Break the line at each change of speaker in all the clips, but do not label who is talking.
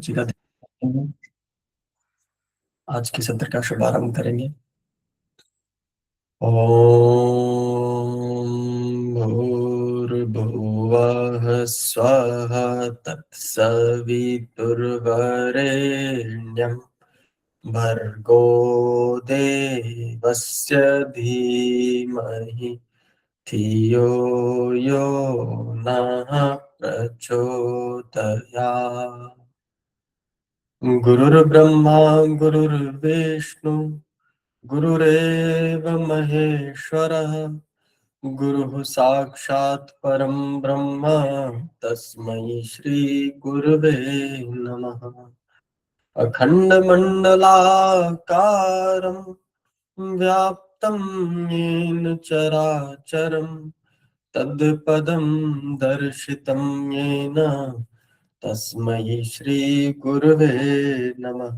जी का आज के सत्र का शुभारंभ करेंगे। ओम भूर्भुवः स्वः तत्सवितुर्वरेण्यं भर्गो देवस्य धीमहि धियो यो नः प्रचोदयात्। गुरुर्ब्रह्मा गुरुर्विष्णु गुरुरेव महेश्वरः गुरुः साक्षात् परं ब्रह्म तस्मै श्री गुरुवे नमः। अखण्डमण्डलाकारं व्याप्तं येन चराचरं तत्पदं दर्शितं येन तस्मै श्री गुरुवे नमः।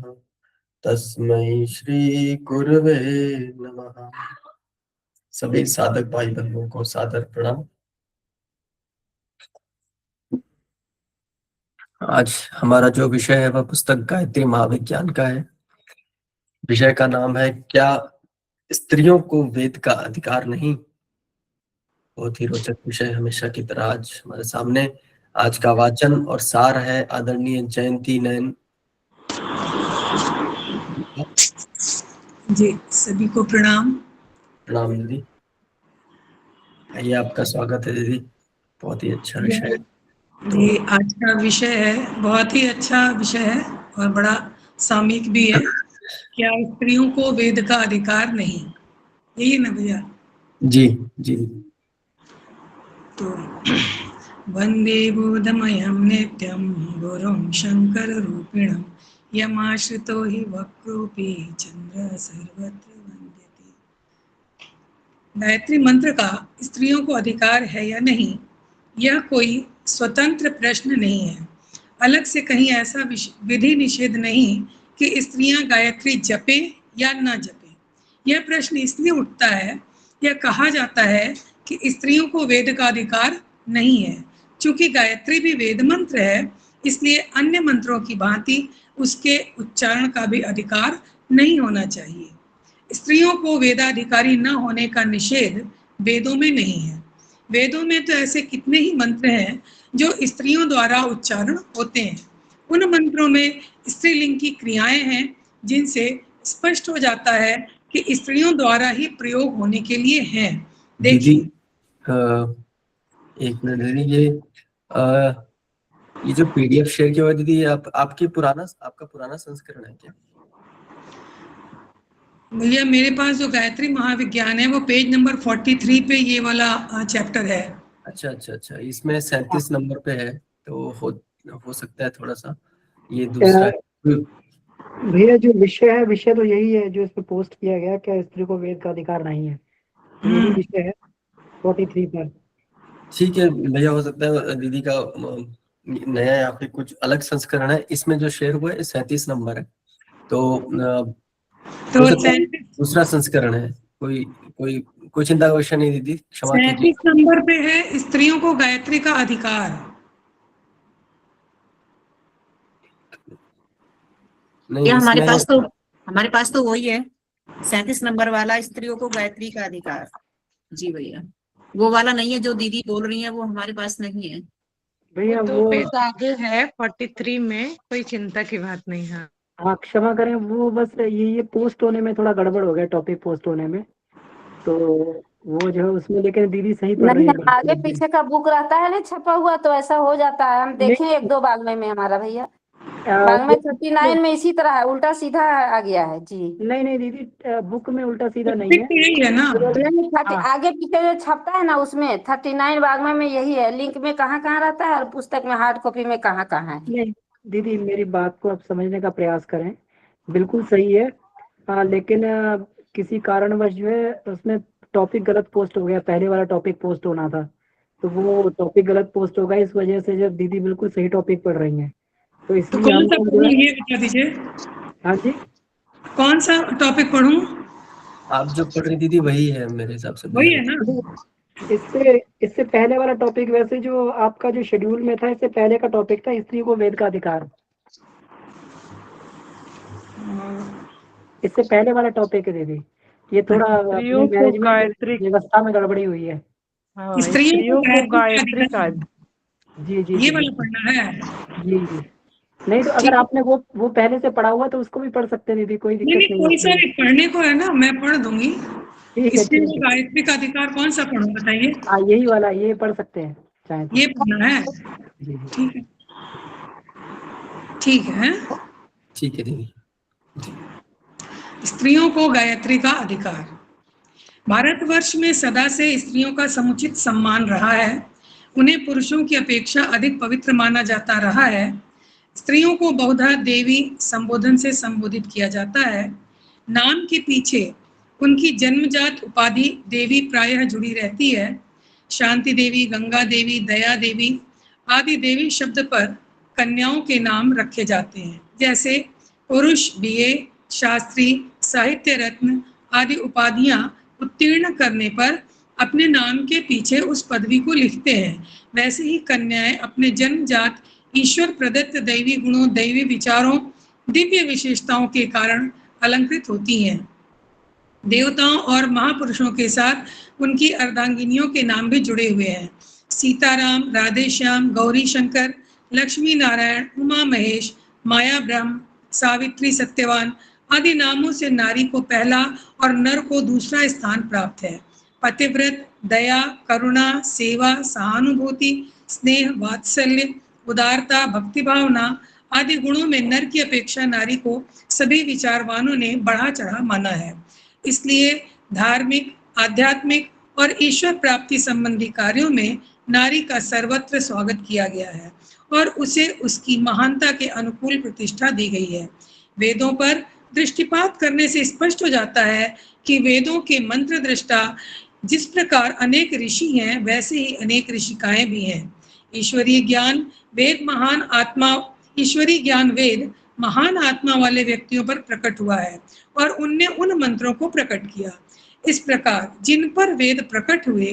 तस्मै श्री गुरुवे नमः। सभी साधक भाई बंधुओं को सादर प्रणाम। आज हमारा जो विषय है वह पुस्तक गायत्री महाविज्ञान का है। विषय का नाम है क्या स्त्रियों को वेद का अधिकार नहीं। बहुत ही रोचक विषय हमेशा की तरह आज हमारे सामने। आज का वाचन और सार है आदरणीय जयंती नयन
जी। सभी को प्रणाम।
प्रणाम दीदी। आइए, आपका स्वागत है दीदी। बहुत ही अच्छा विषय है।
ये आज का विषय है, बहुत ही अच्छा विषय है और बड़ा सामयिक भी है। क्या स्त्रियों को वेद का अधिकार नहीं, यही ना भैया?
जी जी।
तो वंदे बोधमयं नित्यं गुरुं शंकर रूपिणं यमाश्रितो हि वक्रोऽपि चंद्र सर्वत्र वंद्यते। गायत्री मंत्र का स्त्रियों को अधिकार है या नहीं, यह कोई स्वतंत्र प्रश्न नहीं है। अलग से कहीं ऐसा विधि निषेध नहीं कि स्त्रियां गायत्री जपे या न जपे। यह प्रश्न इसलिए उठता है, यह कहा जाता है कि स्त्रियों को वेद का अधिकार नहीं है। चूंकि गायत्री भी वेद मंत्र है, इसलिए अन्य मंत्रों की भांति उसके उच्चारण का भी अधिकार नहीं होना चाहिए। स्त्रियों को वेदाधिकारी न होने का निषेध वेदों में नहीं है। वेदों में तो ऐसे कितने ही मंत्र हैं जो स्त्रियों द्वारा उच्चारण होते हैं। उन मंत्रों में स्त्रीलिंग की क्रियाएं हैं जिनसे स्पष्ट हो जाता है कि स्त्रियों द्वारा ही प्रयोग होने के लिए हैं।
दीदी एक मिनट दीदी, ये जो पीडीएफ शेयर किया हुआ दीदी, आपका पुराना संस्करण है क्या?
भैया मेरे पास जो गायत्री महाविज्ञान है वो पेज नंबर 43 पे ये वाला चैप्टर है।
अच्छा अच्छा अच्छा, इसमें 37 नंबर पे है, तो हो सकता है थोड़ा सा ये दूसरा है।
भैया जो विषय है, विषय तो यही है जो इस पे पोस्ट किया गया, क्या स्त्री को वेद का अधिकार नहीं है, यही विषय है 43 पर।
ठीक है भैया, हो सकता है दीदी का नया या फिर कुछ अलग संस्करण है। इसमें जो शेयर हुआ है 37 नंबर है, तो हो सकता है दूसरा संस्करण है। कोई चिंता का विषय नहीं दीदी, क्षमा कीजिए।
37 नंबर पे है स्त्रियों को गायत्री का अधिकार।
नहीं,
हमारे पास तो वही है 37 नंबर वाला, स्त्रियों को गायत्री का अधिकार। जी भैया, वो वाला नहीं है जो दीदी बोल रही है, वो हमारे पास नहीं है
भैया
वो 2 पेज आगे है 43 में, कोई चिंता की बात नहीं है।
हाँ क्षमा करें, वो बस ये पोस्ट होने में थोड़ा गड़बड़ हो गया, टॉपिक पोस्ट होने में, तो वो जो है उसमें, लेकिन दीदी सही पढ़ रही है।
आगे पीछे का बुक रहता है ना छपा हुआ, तो ऐसा हो जाता है। हम देखें 1-2 बागमय में हमारा भैया, बागमय 39 में इसी तरह है, उल्टा सीधा आ गया है जी।
नहीं दीदी, बुक में उल्टा सीधा नहीं है
ना।
आगे पीछे जो छपता है ना उसमें 39 बागमय में यही है। लिंक में कहाँ रहता है और पुस्तक में हार्ड कॉपी में कहाँ है।
नहीं दीदी, मेरी बात को आप समझने का प्रयास करें, बिल्कुल सही है। लेकिन किसी कारणवश जो है उसमें टॉपिक गलत पोस्ट हो गया, पहले वाला टॉपिक पोस्ट होना था, तो वो टॉपिक गलत पोस्ट होगा। इस वजह से जब दीदी बिल्कुल सही टॉपिक पढ़ रही हैं, तो इसलिए
कौन सा पढ़ूं ये बता दीजिए।
हाँ जी,
कौन सा टॉपिक पढ़ूं?
आप जो पढ़ रही दीदी वही है मेरे हिसाब से,
वही है ना।
इससे पहले वाला टॉपिक, वैसे जो आपका जो शेड्यूल में था, इससे पहले का टॉपिक था स्त्री को वेद का अधिकार। इससे पहले वाला टॉपिक है दीदी, ये थोड़ा अपनी
स्त्रियों को
मैनेजमेंट
गायत्री,
व्यवस्था में गड़बड़ी हुई है।
हाँ,
स्त्रियों को
गायत्री का
जी जी
ये
जी
वाला पढ़ना है।
जी जी। नहीं तो अगर आपने वो पहले से पढ़ा हुआ तो उसको भी पढ़ सकते हैं दीदी, कोई
नहीं
दिक्कत
नहीं,
नहीं
कोई सा
है।
भी पढ़ने को है ना, मैं पढ़ दूंगी।
ठीक है
स्त्रियों
ठीक
को
है।
गायत्री का अधिकार कौन सा पढ़ूं बताइए?
हाँ यही वाला, ये पढ़ सकते हैं चाहे तो।
ये पढ़ना है,
जी जी
ठीक है ठीक है।
ठीक है दीदी।
स्त्रियों को गायत्री का अधिकार। भारतवर्ष में सदा से स्त्रियों का समुचित सम्मान रहा है। उन्हें पुरुषों की अपेक्षा अधिक पवित्र माना जाता रहा है। स्त्रियों को बहुधा देवी संबोधन से संबोधित किया जाता है। नाम के पीछे उनकी जन्मजात उपाधि देवी प्रायः जुड़ी रहती है। शांति देवी, गंगा देवी, दया देवी आदि देवी शब्द पर कन्याओं के नाम रखे जाते हैं। जैसे पुरुष बीए, शास्त्री, साहित्य रत्न आदि उपाधियां उत्तीर्ण करने पर अपने नाम के पीछे उस पदवी को लिखते हैं, वैसे ही कन्याएं अपने जन्मजात ईश्वर प्रदत्त दैवी गुणों, दैवी विचारों, दिव्य विशेषताओं के कारण अलंकृत होती हैं। देवताओं और महापुरुषों के साथ उनकी अर्धांगिनियों के नाम भी जुड़े हुए हैं। सीताराम, राधेश्याम, गौरी शंकर, लक्ष्मी नारायण, उमा महेश, माया ब्रह्म, सावित्री, सत्यवान आदि नामों से नारी को पहला और नर को दूसरा स्थान प्राप्त है। पतिव्रत, दया, करुणा, सेवा, सहानुभूति, स्नेह, वात्सल्य, उदारता, भक्ति भावना आदि गुणों में नर की अपेक्षा नारी को सभी विचारवानों ने बढ़ा चढ़ा माना है। इसलिए धार्मिक, आध्यात्मिक और ईश्वर प्राप्ति संबंधी कार्यों में नारी का सर्वत्र स्वागत किया गया है और उसे उसकी महानता के अनुकूल प्रतिष्ठा दी गई है। वेदों पर दृष्टिपात करने से स्पष्ट हो जाता है कि वेदों के मंत्र दृष्टा जिस प्रकार अनेक ऋषि हैं, वैसे ही अनेक ऋषिकाएं भी हैं। ईश्वरीय ज्ञान वेद महान आत्मा वाले व्यक्तियों पर प्रकट हुआ है और उनने उन मंत्रों को प्रकट किया। इस प्रकार जिन पर वेद प्रकट हुए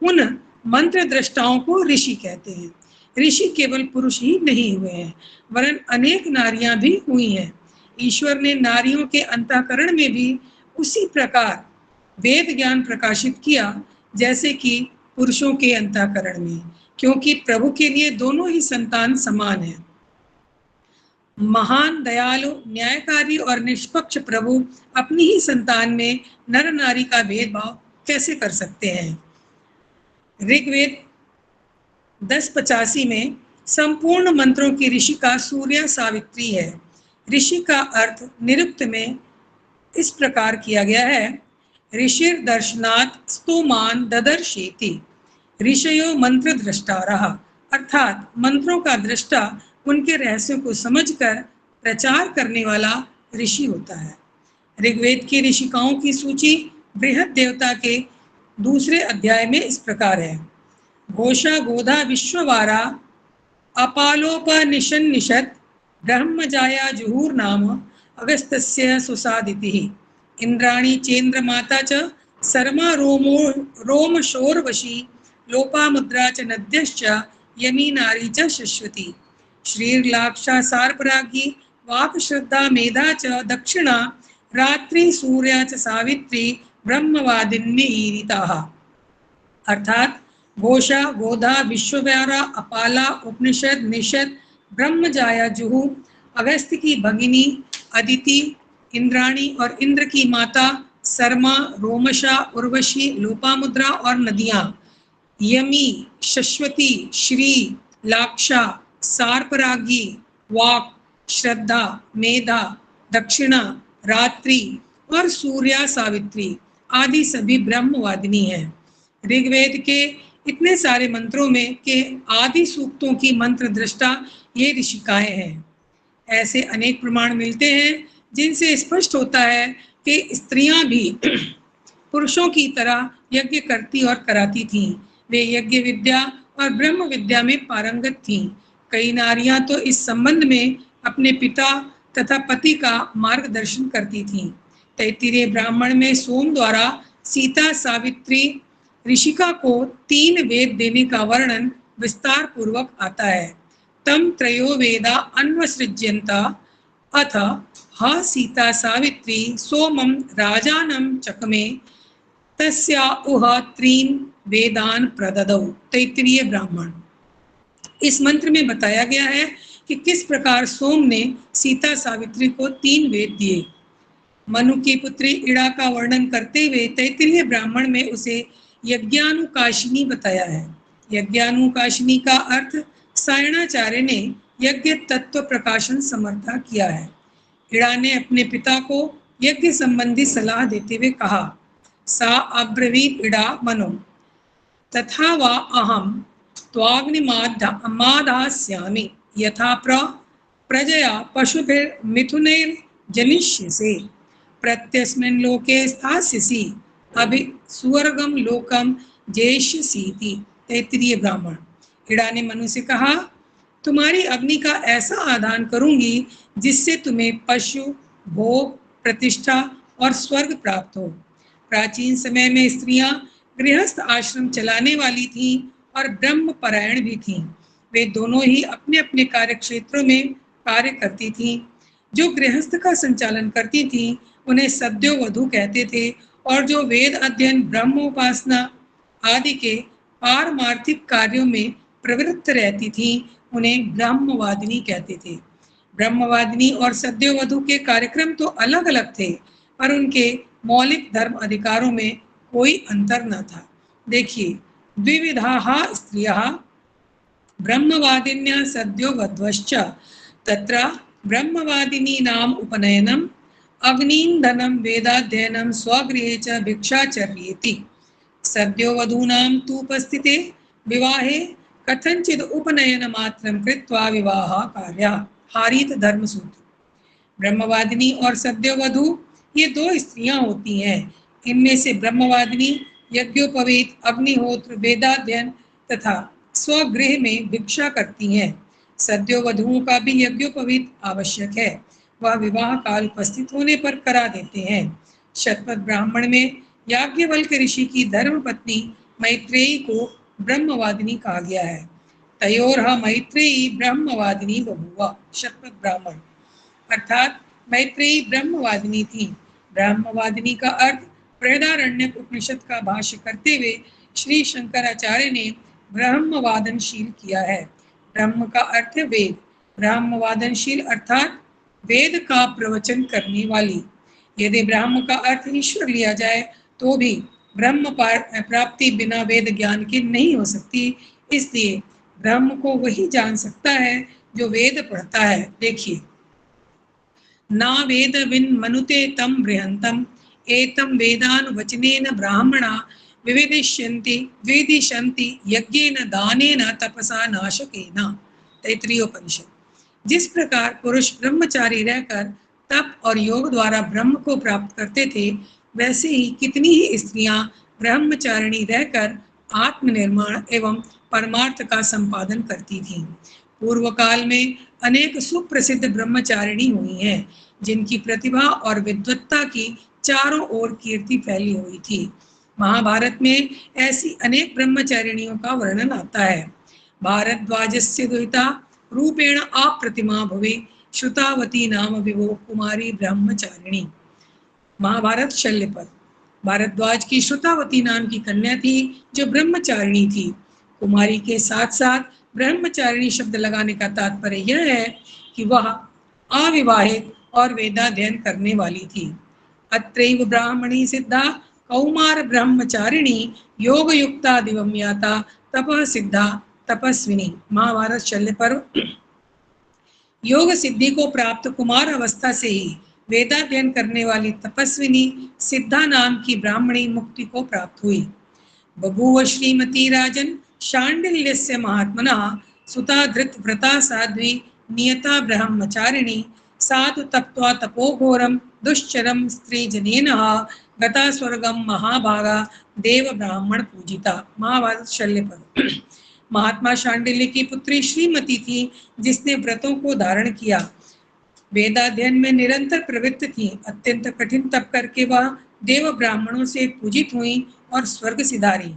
उन मंत्र दृष्टाओं को ऋषि कहते हैं। ऋषि केवल पुरुष ही नहीं हुए हैं, वरन अनेक नारियां भी हुई हैं। ईश्वर ने नारियों के अंतःकरण में भी उसी प्रकार वेद ज्ञान प्रकाशित किया जैसे कि पुरुषों के अंतःकरण में, क्योंकि प्रभु के लिए दोनों ही संतान समान हैं। महान, दयालु, न्यायकारी और निष्पक्ष प्रभु अपनी ही संतान में नर नारी का भेदभाव कैसे कर सकते हैं? ऋग्वेद 10:85 में संपूर्ण मंत्रों की ऋषि का सूर्य सावित्री है। ऋषि का अर्थ निरुक्त में इस प्रकार किया गया है, ऋषिर दर्शनात् स्तोमान ददर्शेति, ऋषयो मंत्र दृष्टारः, अर्थात मंत्रों का दृष्टा उनके रहस्यों को समझकर प्रचार करने वाला ऋषि होता है। ऋग्वेद की ऋषिकाओं की सूची बृहद देवता के 2 अध्याय में इस प्रकार है। घोषा गोधा विश्ववारा अपालोपनिषन्निषत् ब्रह्मजाया जुहुर नाम अगस्त्यस्य सुसादितिः, इंद्राणी चेन्द्रमाता च सरमा रोमशोर्वशी लोपामुद्रा च नद्यश्च यमी नारी च शश्वती, श्रीर्लाक्षा सार्परागी वाक श्रद्धा मेधा च दक्षिणा रात्रि सूर्या च सावित्री ब्रह्मवादिन्यीरिताः। अर्थात घोषा, गोधा, विश्वव्यारा, अपाला, उपनिषद, निषद, ब्रह्मजाया जुहू, अगस्त्य की भगिनी अदिति, इंद्राणी और इंद्र की माता, सरमा, रोमशा, उर्वशी, लोपामुद्रा और नदियां, यमी, शश्वती, श्री, लाक्षा, सार्परागी, वाक, श्रद्धा, मेधा, दक्षिणा, रात्रि और सूर्या सावित्री आदि सभी ब्रह्मवादिनी हैं। ऋग्वेद के इतने सारे मंत्रों में के आदि सूक्तों की मंत्र दृष्टा ये ऋषिकाएं हैं। ऐसे अनेक प्रमाण मिलते हैं जिनसे स्पष्ट होता है कि स्त्रियां भी पुरुषों की तरह यज्ञ करती और कराती थीं। वे यज्ञ विद्या और ब्रह्म विद्या में पारंगत थीं। कई नारियां तो इस संबंध में अपने पिता तथा पति का मार्गदर्शन करती थीं। तैत्तिरीय ब्राह्मण में सोम द्वारा सीता सावित्री ऋषिका को 3 वेद देने का वर्णन विस्तार पूर्वक आता है। तम त्रयो वेदा अन्वसृज्यन्ता अथ हा सीता सावित्री सोमं राजानं चकमे तस्या उह त्रीन वेदान प्रददौ। तैत्तिरीय ब्राह्मण। इस मंत्र में बताया गया है कि किस प्रकार सोम ने सीता सावित्री को 3 वेद दिए। मनु की पुत्री इड़ा का वर्णन करते हुए तैत्तिरीय ब्राह्मण में उसे यज्ञानुकाशिनी बताया है। यज्ञानुकाशिनी का अर्थ सायणाचार्य ने यज्ञ तत्व प्रकाशन समर्था किया है। इड़ा ने अपने पिता को यज्ञ संबंधी सलाह देते हुए कहा, सा अब्रवीत इड़ा मनो तथा वा अहम त्वाग्निमादास्यामि यथा प्रजया पशुभिर्मिथुनैर् जनिष्यसे प्रत्यस्मिन् लोके स्थास्यसि अभि स्वर्गम लोकम जेष्यसीति। तैत्तिरीय ब्राह्मण। इड़ा ने मनु से कहा, तुम्हारी अग्नि का ऐसा आदान करूंगी जिससे तुम्हें पशु, भोग, प्रतिष्ठा और स्वर्ग प्राप्त हो। प्राचीन समय में स्त्रियां गृहस्थ आश्रम चलाने वाली थीं और ब्रह्म परायण भी थीं। वे दोनों ही अपने अपने कार्य क्षेत्रों में कार्य करती थीं। जो गृहस्थ का संचालन करती थीं उन्हें सद्यो वधू कहते थे और जो वेद अध्ययन, ब्रह्मोपासना आदि के पारमार्थिक कार्यों में प्रवृत्त रहती थीं उन्हें ब्रह्मवादिनी कहते थे। ब्रह्मवादिनी और सद्यो वधू के कार्यक्रम तो अलग अलग थे पर उनके मौलिक धर्म अधिकारों में कोई अंतर न था। देखिए, द्विविधाः स्त्रियः ब्रह्मवादिन्यः सद्यो वध्वश्च तत्र ब्रह्मवादिनीनाम् उपनयनम् अग्निन्धनं वेदाध्ययनं स्वगृहे च भिक्षाचर्येति। सद्यो वधूनां तु उपस्थिते विवाहे कथंचित् उपनयन मात्रं कृत्वा विवाह कार्यः। हारीत धर्म सूत्र। ब्रह्मवादिनी और सद्यो वधू ये 2 स्त्रियां होती हैं। इनमें से ब्रह्मवादिनी यज्ञोपवीत, अग्निहोत्र, वेदाध्ययन तथा स्वगृह में भिक्षा करती हैं। सद्यो वधुओं का भी यज्ञोपवीत आवश्यक है, वह विवाह काल उपस्थित होने पर करा देते हैं। शतपथ ब्राह्मण में याज्ञवल्क्य ऋषि की धर्मपत्नी मैत्रेयी को ब्रह्मवादिनी कहा गया है। तयोर्हा मैत्रेयी ब्रह्मवादिनी बभूव। शतपथ ब्राह्मण अर्थात मैत्रेयी ब्रह्मवादिनी थी। ब्रह्मवादिनी का अर्थ बृहदारण्यक उपनिषद का भाष्य करते हुए श्री शंकराचार्य ने ब्रह्मवादनशील किया है। ब्रह्म का अर्थ वेद, ब्रह्मवादनशील अर्थात वेद का प्रवचन करने वाली। यदि ब्रह्म का अर्थ ईश्वर लिया जाए तो भी ब्रह्म प्राप्ति बिना वेद ज्ञान के नहीं हो सकती। इसलिए ब्रह्म को वही जान सकता है जो वेद पढ़ता है। देखिए, ना वेद विन मनुते तम बृहंतम एतम वेदान वचनेन ब्राह्मणा विदिशन्ति यज्ञेन दानेन तपसा नाशकेन। तैत्तिरीयोपनिषद। जिस प्रकार पुरुष ब्रह्मचारी रहकर तप और योग द्वारा ब्रह्म को प्राप्त करते थे, वैसे ही कितनी ही स्त्रियां ब्रह्मचारिणी रहकर आत्मनिर्माण एवं परमार्थ का संपादन करती थीं। पूर्व काल में अनेक सुप्रसिद्ध ब्रह्मचारिणी हुई हैं, जिनकी प्रतिभा और विद्वत्ता की चारों ओर कीर्ति फैली हुई थी। महाभारत में ऐसी अनेक ब्रह्मचारिणियों का वर्णन आता है। भारद्वाजस्य दुहिता रूपेण अप्रतिमा भवे श्रुतावती नाम विभो कुमारी ब्रह्मचारिणी। महाभारत शल्य पर। भारद्वाज की श्रुतावती नाम की कन्या थी जो ब्रह्मचारिणी थी। कुमारी के साथ साथ ब्रह्मचारिणी शब्द लगाने का तात्पर्य यह है कि वह अविवाहित और वेदाध्ययन करने वाली थी। अत्रैव ब्राह्मणी सिद्धा कौमार ब्रह्मचारिणी योग युक्ता दिवम याता तपः सिद्धा तपस्विनी। महाभारत शल्य पर्व। योग सिद्धि को प्राप्त कुमार अवस्था से ही वेदाध्ययन करने वाली तपस्विनी सिद्धा नाम की ब्राह्मणी मुक्ति को प्राप्त हुई। बभूव श्रीमती राजन शांडिल्यस्य महात्मनः सुता धृतव्रता साध्वी नियता ब्रह्मचारिणी साधु तप्त्वा तपोघोरम दुश्चरम स्त्रीजनेन गता स्वर्गम महाभागा देव ब्राह्मण पूजिता। महाभारत शल्य पर्व। महात्मा शांडिल्य की पुत्री श्रीमती थी जिसने व्रतों को धारण किया, वेदाध्ययन में निरंतर प्रवृत्त थी। अत्यंत कठिन तप करके वह देव ब्राह्मणों से पूजित हुई और स्वर्ग सिधारी।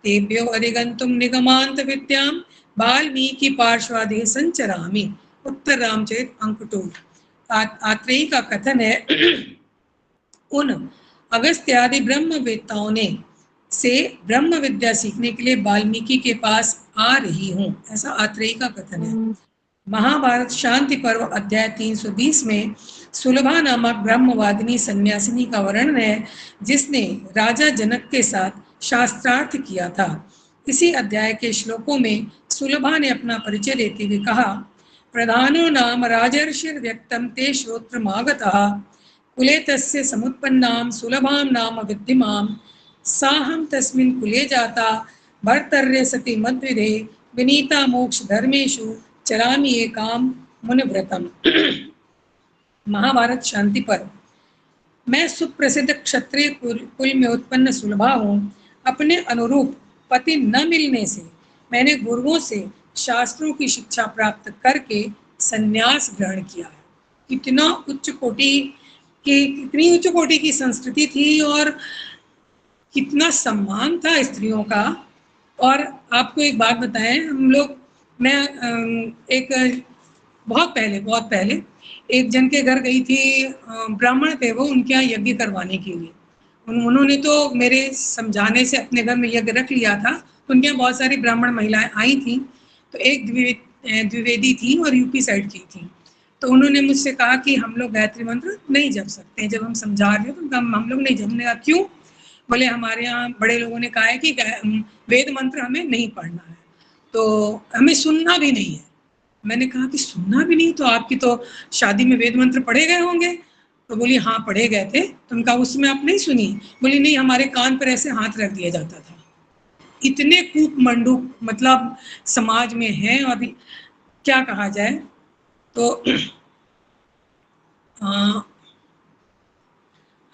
तेभ्यो अधिगंतुम निगमांत विद्याम वाल्मीकि पार्श्वाधे संचरामि। उत्तर रामचरित अंक 2। आत्रेयी का कथन है उन अगस्त्य आदि ब्रह्मवेत्ताओं ने से ब्रह्म विद्या सीखने के लिए वाल्मीकि के पास आ रही हूँ, ऐसा आत्रेयी का कथन है। महाभारत शांति पर्व अध्याय 320 में सुलभा नामक ब्रह्मवादिनी सन्यासिनी का वर्णन है जिसने राजा जनक के साथ शास्त्रार्थ किया था। इसी अध्याय के श्लोकों में सुलभा ने अपना परिचय देते हुए कहा, प्रधानो नाम राजर्षिर् व्यक्तं ते श्रोत्रमागतः कुले तस्य समुत्पन्नां सुलभां नाम विद्धिमां साहं तस्मिन् कुले जाता भर्तर्य सति मद्विधे विनीता मोक्ष धर्मेषु चरामि एकाम मुनिव्रतम। महाभारत शांति पर्व। मैं सुप्रसिद्ध क्षत्रिय कुल में उत्पन्न सुलभा हूँ। अपने अनुरूप पति न मिलने से मैंने गुरुओं से शास्त्रों की शिक्षा प्राप्त करके संन्यास ग्रहण किया है। कितना उच्च कोटि की, कितनी उच्च कोटि की संस्कृति थी और कितना सम्मान था स्त्रियों का। और आपको एक बात बताएं, हम लोग, मैं एक बहुत पहले एक जन के घर गई थी, ब्राह्मण थे वो, उनके यहाँ यज्ञ करवाने के लिए। उन्होंने तो मेरे समझाने से अपने घर में यज्ञ रख लिया था। उनके यहाँ बहुत सारी ब्राह्मण महिलाएं आई थी, तो एक द्विवेदी थी और यूपी साइड की थी। तो उन्होंने मुझसे कहा कि हम लोग गायत्री मंत्र नहीं जप सकते। जब हम समझा रहे हो तो हम लोग नहीं जपने का। क्यों? बोले हमारे यहाँ बड़े लोगों ने कहा है कि वेद मंत्र हमें नहीं पढ़ना है, तो हमें सुनना भी नहीं है। मैंने कहा कि सुनना भी नहीं, तो आपकी तो शादी में वेद मंत्र पढ़े गए होंगे। तो बोली हाँ पढ़े गए थे। तो उनका उसमें आप नहीं सुनी? बोली नहीं, हमारे कान पर ऐसे हाथ रख दिया जाता था। इतने कूप मंडूक मतलब समाज में है, और क्या कहा जाए। तो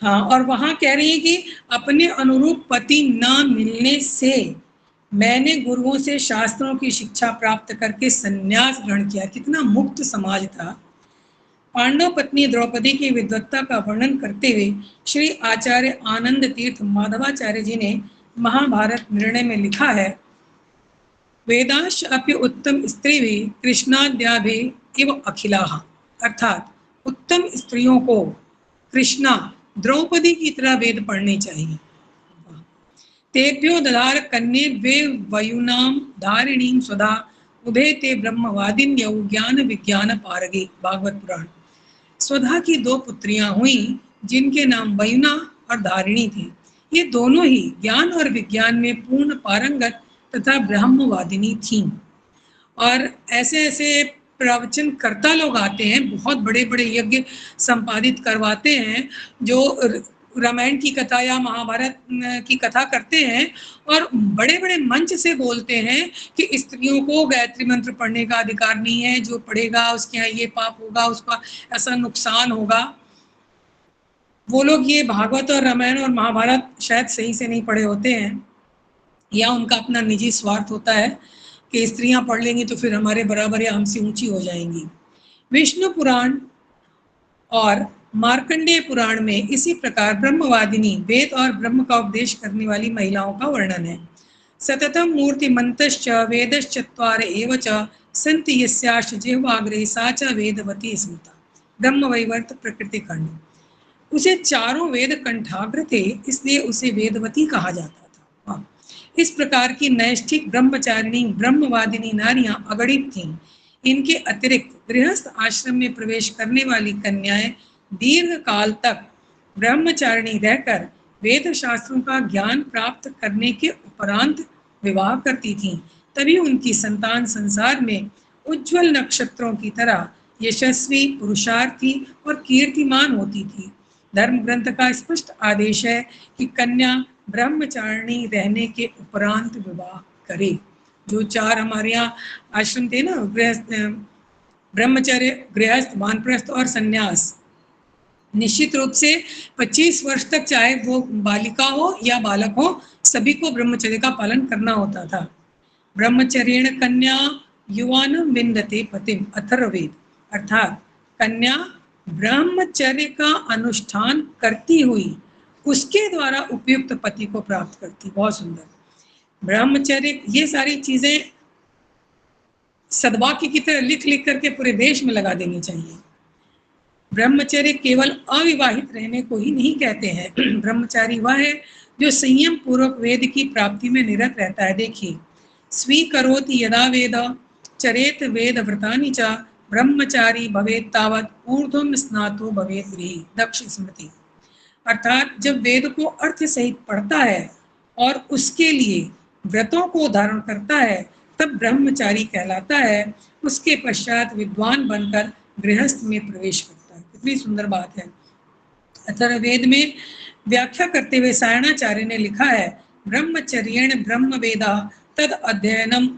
हाँ, और वहां कह रही है कि अपने अनुरूप पति न मिलने से मैंने गुरुओं से शास्त्रों की शिक्षा प्राप्त करके संन्यास ग्रहण किया। कितना मुक्त समाज था। पांडव पत्नी द्रौपदी की विद्वत्ता का वर्णन करते हुए श्री आचार्य आनंद तीर्थ माधवाचार्य जी ने महाभारत निर्णय में लिखा है, वेदांश अपि उत्तम स्त्री भी कृष्णाद्या भी इव अखिलाः, अर्थात उत्तम स्त्रियों को कृष्णा द्रौपदी की तरह वेद पढ़ने चाहिए। तेभ्यो दधार कन्ये द्वे वयुनाम धारिणीं स्वधा उभे ते ब्रह्मवादिन्यौ ज्ञान विज्ञान पारगे। भागवत पुराण। स्वधा की दो पुत्रियां हुई जिनके नाम वयुना और धारिणी थे। ये दोनों ही ज्ञान और विज्ञान में पूर्ण पारंगत तथा ब्रह्मवादिनी थीं। और ऐसे ऐसे प्रवचन करता लोग आते हैं, बहुत बड़े बड़े यज्ञ संपादित करवाते हैं, जो रामायण की कथा या महाभारत की कथा करते हैं और बड़े बड़े मंच से बोलते हैं कि स्त्रियों को गायत्री मंत्र पढ़ने का अधिकार नहीं है, जो पढ़ेगा उसके यहाँ ये पाप होगा, उसका ऐसा नुकसान होगा। वो लोग ये भागवत और रामायण और महाभारत शायद सही से नहीं पढ़े होते हैं, या उनका अपना निजी स्वार्थ होता है कि स्त्रियां पढ़ लेंगी तो फिर हमारे बराबर या हमसे ऊंची हो जाएंगी। विष्णु पुराण और मार्कंडेय पुराण में इसी प्रकार ब्रह्मवादिनी वेद और ब्रह्म का उपदेश करने वाली महिलाओं का वर्णन है। सततम मूर्तिमन्तश्च वेदश्चत्वार एव च सन्ति यस्याश्च जिह्वाग्रे सा च वेदवती स्मृता। ब्रह्मवैवर्त प्रकृति खंड। उसे चारों वेद कंठाग्र थे, इसलिए उसे वेदवती कहा जाता था। इस प्रकार की नैष्ठिक ब्रह्मचारिणी ब्रह्मवादिनी नारियां अगणित थीं। इनके अतिरिक्त गृहस्थ आश्रम में प्रवेश करने वाली कन्याएं दीर्घ काल तक ब्रह्मचारिणी रहकर वेद शास्त्रों का ज्ञान प्राप्त करने के उपरांत विवाह करती थीं। तभी उनकी संतान संसार में उज्जवल नक्षत्रों की तरह यशस्वी, पुरुषार्थी और कीर्तिमान होती थी। धर्म ग्रंथ का स्पष्ट आदेश है कि कन्या ब्रह्मचारिणी रहने के उपरांत विवाह करे। जो चार हमारे यहाँ आश्रम थे ना, गृहस्थ, ब्रह्मचर्य, गृहस्थ, वानप्रस्थ और संन्यास, निश्चित रूप से 25 वर्ष तक चाहे वो बालिका हो या बालक हो, सभी को ब्रह्मचर्य का पालन करना होता था। ब्रह्मचर्येण कन्या युवानं विन्दते पतिम, अथर्ववेद। अर्थात कन्या ब्रह्मचर्य का अनुष्ठान करती हुई उसके द्वारा उपयुक्त पति को प्राप्त करती। बहुत सुंदर। ब्रह्मचर्य, ये सारी चीजें सद्वाक्य की तरह लिख लिख करके पूरे देश में लगा देनी चाहिए। ब्रह्मचर्य केवल अविवाहित रहने को ही नहीं कहते हैं। ब्रह्मचारी वह है जो संयम पूर्वक वेद की प्राप्ति में निरत रहता है। देखिए, स्वीकरोति यदा वेद चरेत वेद व्रतानि च ब्रह्मचारी भवेत तावत ऊर्ध्वम स्नातो भवेत गृही, दक्ष स्मृति। अर्थात जब वेद को अर्थ सहित पढ़ता है और उसके लिए व्रतों को धारण करता है तब ब्रह्मचारी कहलाता है। उसके पश्चात विद्वान बनकर गृहस्थ में प्रवेश करता है। कितनी सुंदर बात है। अथर्ववेद में व्याख्या करते हुए सायणाचार्य ने लिखा है, ब्रह्मचर्येण ब्रह्म वेदा तद अध्ययनम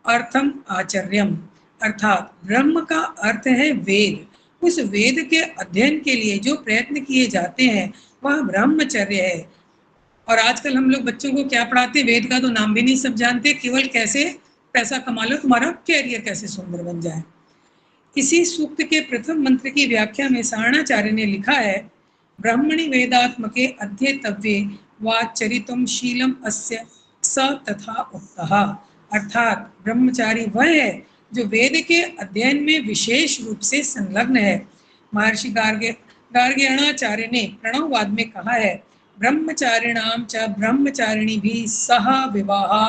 अर्थम आचर्यम। अर्थात ब्रह्म का अर्थ है वेद। उस वेद के अध्ययन के लिए जो प्रयत्न किए जाते हैं वह ब्रह्मचर्य है। और आजकल हम लोग बच्चों को क्या पढ़ाते हैं, वेद का तो नाम भी नहीं सब जानते, केवल कैसे पैसा कमा लो, तुम्हारा कैरियर कैसे सुंदर बन जाए। इसी सूक्त के प्रथम मंत्र की व्याख्या में सारणाचार्य ने लिखा है, ब्रह्मणि वेदात्मके अध्येतव्ये वाचरितुम शीलम अस्य स तथा उक्तः। अर्थात ब्रह्मचारी वह है जो वेद के अध्ययन में विशेष रूप से संलग्न है। महर्षि गार्ग्याणाचार्य ने प्रणववाद में कहा है, ब्रह्मचारिणाम च ब्रह्मचारिणी भी सह विवाह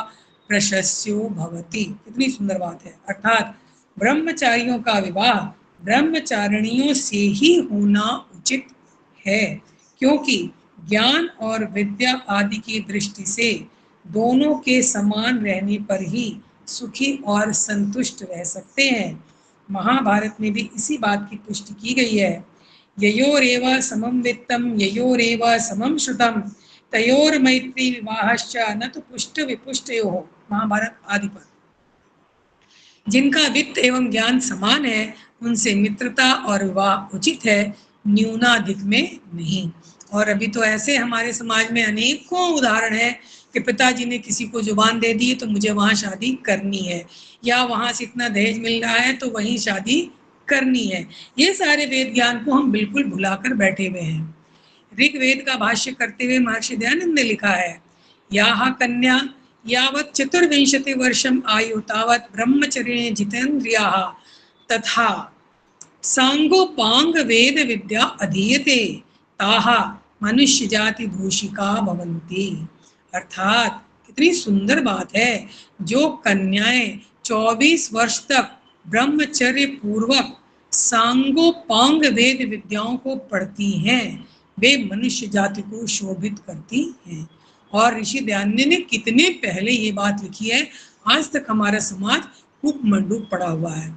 प्रशस्यो भवति। कितनी सुंदर बात है। अर्थात ब्रह्मचारियों का विवाह ब्रह्मचारिणियों से ही होना उचित है, क्योंकि ज्ञान और विद्या आदि की दृष्टि से दोनों के समान रहने पर ही सुखी और संतुष्ट रह सकते हैं। महाभारत में भी इसी बात की पुष्टि की गई है। ययोरेव समम वित्तम ययोरेव समम श्रुतम तयोर मैत्री विवाहश्च न तो पुष्ट विपुष्टयोः। महाभारत आदि पर। जिनका वित्त एवं ज्ञान समान है उनसे मित्रता और विवाह उचित है, न्यूनाधिक में नहीं। और अभी तो ऐसे हमारे समाज में अनेकों उदाहरण है कि पिताजी ने किसी को जुबान दे दी तो मुझे वहाँ शादी करनी है, या वहाँ से इतना दहेज मिल रहा है तो वहीं शादी करनी है। ये सारे वेद ज्ञान को हम बिल्कुल भुलाकर बैठे हुए हैं। ऋग्वेद का भाष्य करते हुए महर्षि दयानंद ने लिखा है, याह कन्या यावत् चतुर्विंशति वर्षम आयु तावत् ब्रह्मचर्ये जितेन्द्रियाः तथा सांगोपांग वेद विद्या अधीयते ताः मनुष्य जाति भूषिका भवन्ति। अर्थात कितनी सुंदर बात है, जो कन्याएं 24 वर्ष तक ब्रह्मचर्य पूर्वक सांगोपांग वेद विद्याओं को पढ़ती हैं वे मनुष्य जाति को शोभित करती हैं। और ऋषि दयानंद ने कितने पहले ये बात लिखी है, आज तक हमारा समाज खूब मंडूक पड़ा हुआ है।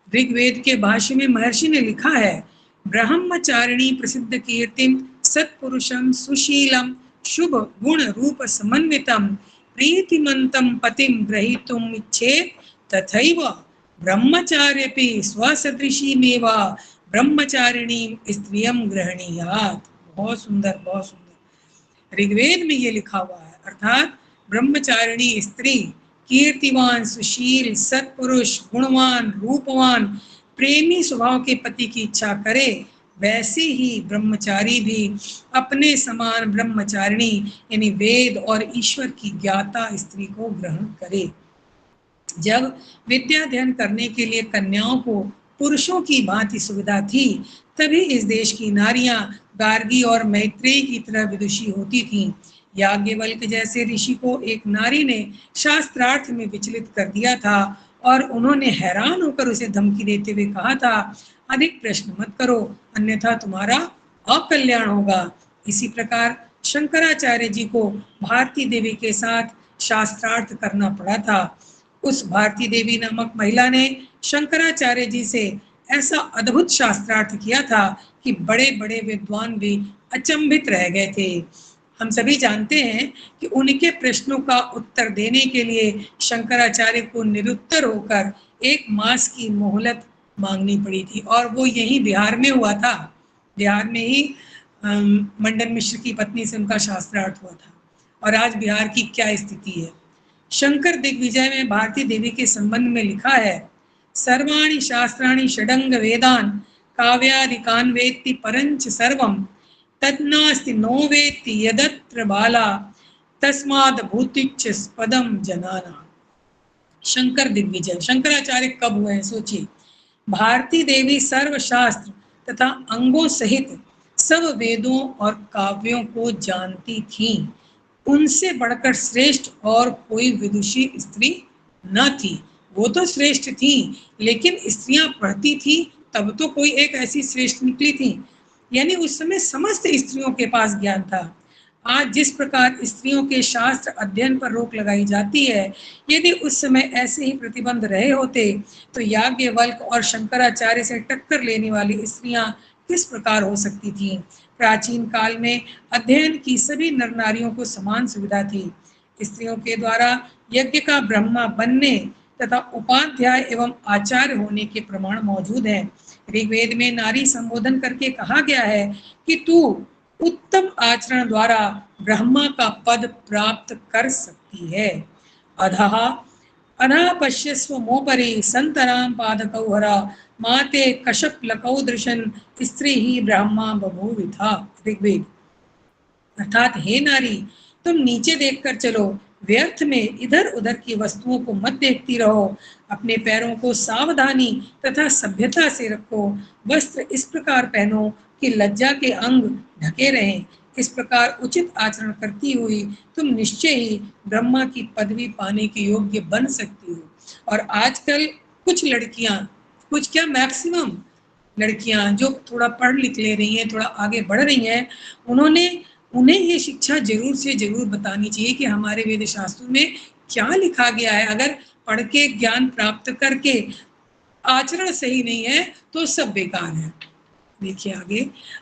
ऋग्वेद के भाष्य में महर्षि ने लिखा है, ब्रह्मचारिणी प्रसिद्ध कीर्तिम सत्पुरुषम सुशीलम शुभ गुण रूप समन्वितम प्रीतिमंतम पतिम ग्रहीतुम इच्छेत तथैव ब्रह्मचार्यपि स्वसदृशीमेव ब्रह्मचारिणी स्त्रियम ग्रहणीयात्। बहुत सुंदर, बहुत सुंदर ऋग्वेद में ये लिखा हुआ है। अर्थात ब्रह्मचारिणी स्त्री कीर्तिवान सुशील सत्पुरुष गुणवान रूपवान प्रेमी स्वभाव के पति की इच्छा करे, वैसे ही ब्रह्मचारी भी अपने समान ब्रह्मचारिणी यानी वेद और ईश्वर की ज्ञाता स्त्री को ग्रहण करे। जब विद्या अध्ययन करने के लिए कन्याओं को पुरुषों की भांति सुविधा थी, तभी इस देश की नारियां गार्गी और मैत्रेयी की तरह विदुषी होती थीं। याज्ञवल्क जैसे ऋषि को एक नारी ने शास्त्रार्थ में विचलित कर दिया था और उन्होंने हैरान होकर उसे धमकी देते हुए कहा था, अधिक प्रश्न मत करो अन्यथा तुम्हारा अकल्याण होगा। इसी प्रकार शंकराचार्य जी को भारती देवी के साथ शास्त्रार्थ करना पड़ा था। उस भारती देवी नामक महिला ने शंकराचार्य जी से ऐसा अद्भुत शास्त्रार्थ किया था कि बड़े बड़े विद्वान भी अचंभित रह गए थे। हम सभी जानते हैं कि उनके प्रश्नों का उत्तर देने के लिए शंकराचार्य को निरुत्तर होकर 1 मास की मोहलत मांगनी पड़ी थी, और वो यहीं बिहार में हुआ था। बिहार में ही मंडन मिश्र की पत्नी से उनका शास्त्रार्थ हुआ था। और आज बिहार की क्या स्थिति है। शंकर दिग्विजय में भारती देवी के संबंध में लिखा है, सर्वाणि शास्त्राणि षडंग वेदान काव्यादिकान वेत्ति परंच सर्वम तन्नास्ति नो वेत्ति यदत्र बाला तस्माद् भूतिच्च पदम जनाना। शंकर दिग्विजय, शंकराचार्य कब हुए हैं सोचिए। भारती देवी सर्वशास्त्र तथा अंगों सहित सब वेदों और काव्यों को जानती थीं। उनसे बढ़कर श्रेष्ठ और कोई विदुषी स्त्री न थी। वो तो श्रेष्ठ थी, लेकिन स्त्रियां पढ़ती थी तब तो कोई एक ऐसी श्रेष्ठ निकली थी। यानी उस समय समस्त स्त्रियों के पास ज्ञान था। आज जिस प्रकार स्त्रियों के शास्त्र अध्ययन पर रोक लगाई जाती है, यदि उस समय ऐसे ही प्रतिबंध रहे होते तो याज्ञवल्क्य और शंकराचार्य से टक्कर लेने वाली स्त्रियां किस प्रकार हो सकती थीं। प्राचीन काल में अध्ययन की सभी नर नारियों को समान सुविधा थी। स्त्रियों के द्वारा यज्ञ का ब्रह्मा बनने तथा उपाध्याय एवं आचार्य होने के प्रमाण मौजूद हैं। ऋग्वेद में नारी संबोधन करके कहा गया है कि तू उत्तम आचरण द्वारा ब्रह्मा का पद प्राप्त कर सकती है। अधः अनः पश्यस्व मोपरि संतराम पादकौ हरा माते कश्यप लकौ दृशन स्त्री ही ब्रह्मा बभूविथा। ऋग्वेद। अर्थात हे नारी, तुम नीचे देखकर चलो, व्यर्थ में इधर उधर की वस्तुओं को मत देखती रहो, अपने पैरों को सावधानी तथा सभ्यता से रखो, वस्त्र इस प्रकार पहनो कि लज्जा के अंग ढके रहें। इस प्रकार उचित आचरण करती हुई तुम निश्चय ही ब्रह्मा की पदवी पाने के योग्य बन सकती हो। और आजकल कुछ लड़कियां, कुछ क्या मैक्सिमम लड़कियां जो थोड़ा पढ़ लिख ले रही हैं, थोड़ा आगे बढ़ रही हैं, उन्हें ये शिक्षा जरूर से जरूर बतानी चाहिए कि हमारे वेद शास्त्रों में क्या लिखा गया है। अगर पढ़ के ज्ञान प्राप्त करके आचरण सही नहीं है तो सब बेकार है। देखिए आगे,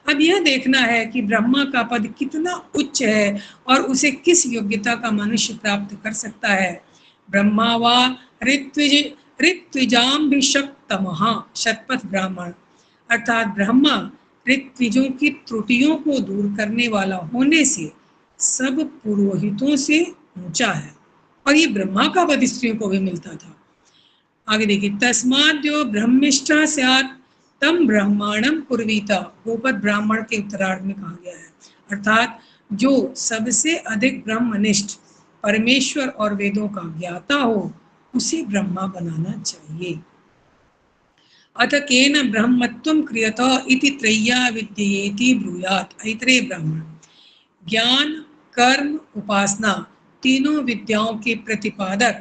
अब यह देखना है कि ब्रह्मा का पद कितना उच्च है और उसे किस योग्यता का मनुष्य प्राप्त कर सकता है। ब्रह्मा वा ऋत्विजाम्भिषक्तमः शतपथ ब्राह्मण, अर्थात ब्रह्मा ऋत्विजों की त्रुटियों को दूर करने वाला होने से सब पुरोहितों से ऊंचा है। और ये ब्रह्मा का पद स्त्रियों को भी मिलता था। आगे देखिए, तस्माद्यो ब्रह्मिष्ठा स्यात् तम ब्रह्मांडम कुर्वीता, गोपद ब्राह्मण के उत्तरार्ध में कहा गया है। अर्थात जो सबसे अधिक ब्रह्मनिष्ठ, परमेश्वर और वेदों का ज्ञाता हो, उसे ब्रह्मा बनाना चाहिए। अथ केन ब्रह्मत्वं क्रियत इति त्रय्या विद्येति ब्रूयात्। ऐतरेय ब्राह्मण। ज्ञान, कर्म, उपासना तीनों विद्याओं के प्रतिपादक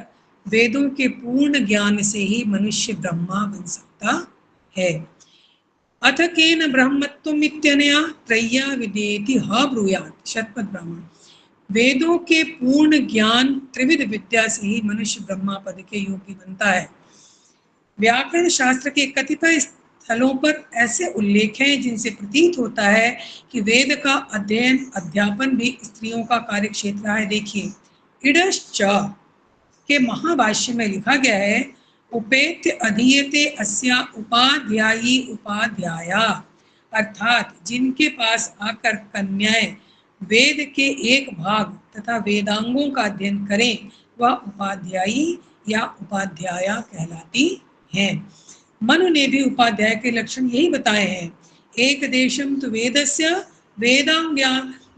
वेदों के पूर्ण ज्ञान से ही मनुष्य ब्रह्मा बन सकता है। अथ केन ब्रह्मत्वम् इत्यनया त्रय्या विद्येति ह ब्रूयात्। शतपथ ब्राह्मण। वेदों के पूर्ण ज्ञान त्रिविध विद्या से ही मनुष्य ब्रह्मा पद के योग्य बनता है। व्याकरण शास्त्र के कतिपय स्थलों पर ऐसे उल्लेख हैं जिनसे प्रतीत होता है कि वेद का अध्ययन अध्यापन भी स्त्रियों का कार्य क्षेत्र है। देखिए, इडश्च के महाभाष्य में लिखा गया है, उपेत्य अधीयते अस्या उपाध्यायी उपाध्याया, अर्थात जिनके पास आकर कन्याएं वेद के एक भाग तथा वेदांगों का अध्ययन करें, वह उपाध्यायी या उपाध्याया कहलाती हैं। मनु ने भी उपाध्याय के लक्षण यही बताए हैं। एक देशम तु वेदस्य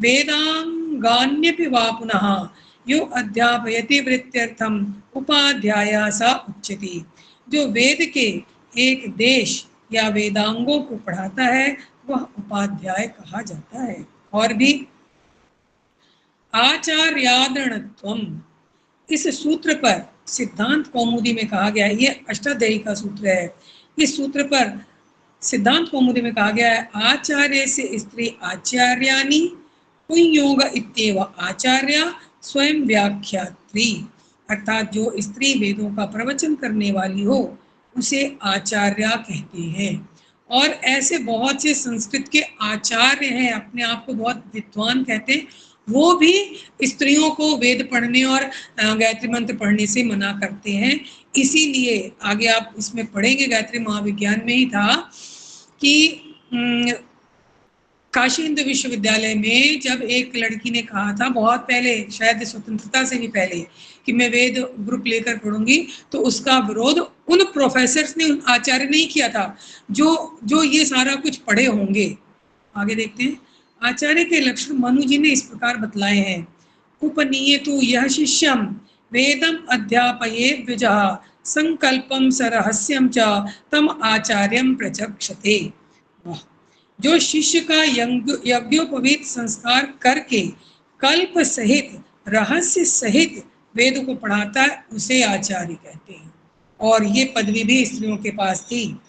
वेदांगान्यपि वा पुनः यो अध्यापयति वृत्त्यर्थम उपाध्याया सा उच्यते। जो वेद के एक देश या वेदांगों को पढ़ाता है वह उपाध्याय कहा जाता है। और भी आचार्यादरणत्वम, इस सूत्र पर सिद्धांत कौमुदी में कहा गया है, ये अष्टाध्यायी का सूत्र है। इस सूत्र पर सिद्धांत कौमुदी में कहा गया है, आचार्य से स्त्री आचार्यानि पुंयोग इत्येव आचार्य स्वयं व्याख्यात्री, अर्थात जो स्त्री वेदों का प्रवचन करने वाली हो उसे आचार्य कहते हैं। और ऐसे बहुत से संस्कृत के आचार्य हैं, अपने आप को बहुत विद्वान कहते हैं, वो भी स्त्रियों को वेद पढ़ने और गायत्री मंत्र पढ़ने से मना करते हैं। इसीलिए आगे आप इसमें पढ़ेंगे, गायत्री महाविज्ञान में ही था कि काशी हिंदू विश्वविद्यालय में जब एक लड़की ने कहा था बहुत पहले, शायद स्वतंत्रता से भी पहले, कि मैं वेद ग्रुप लेकर पढ़ूंगी, तो उसका विरोध उन प्रोफेसर्स ने, उन आचार्य ने ही किया था जो ये सारा कुछ पढ़े होंगे। आगे देखते हैं, आचार्य के लक्षण मनु जी ने इस प्रकार बतलाए हैं। उपनीयतु यह शिष्यम वेदम अध्यापये द्विजः संकल्पम सरहस्यम च तम आचार्यम प्रचक्षते। जो शिष्य का यज्ञोपवीत संस्कार करके कल्प सहित रहस्य सहित वेद को पढ़ाता है उसे आचार्य कहते हैं। और ये पदवी भी स्त्रियों के पास थी।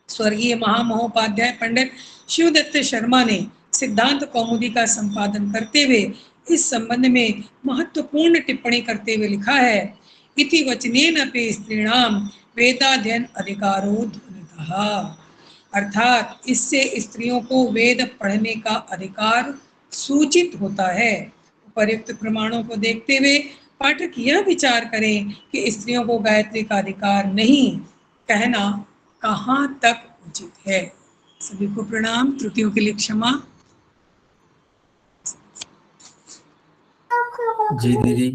स्वर्गीय महामहोपाध्याय पंडित शिवदत्त शर्मा ने सिद्धांत कौमुदी का संपादन करते हुए इस संबंध में महत्वपूर्ण टिप्पणी करते हुए लिखा है, इति वचनेन अपि स्त्रीणाम वेदाध्ययन अधिकारोऽध्वनितः। अर्थात इससे स्त्रियों को वेद पढ़ने का अधिकार सूचित होता है। उपर्युक्त प्रमाणों को देखते हुए पाठक यह विचार करें कि स्त्रियों को गायत्री का अधिकार नहीं कहना कहाँ तक उचित है। सभी को प्रणाम, त्रुटियों के लिए क्षमा।
जी दीदी,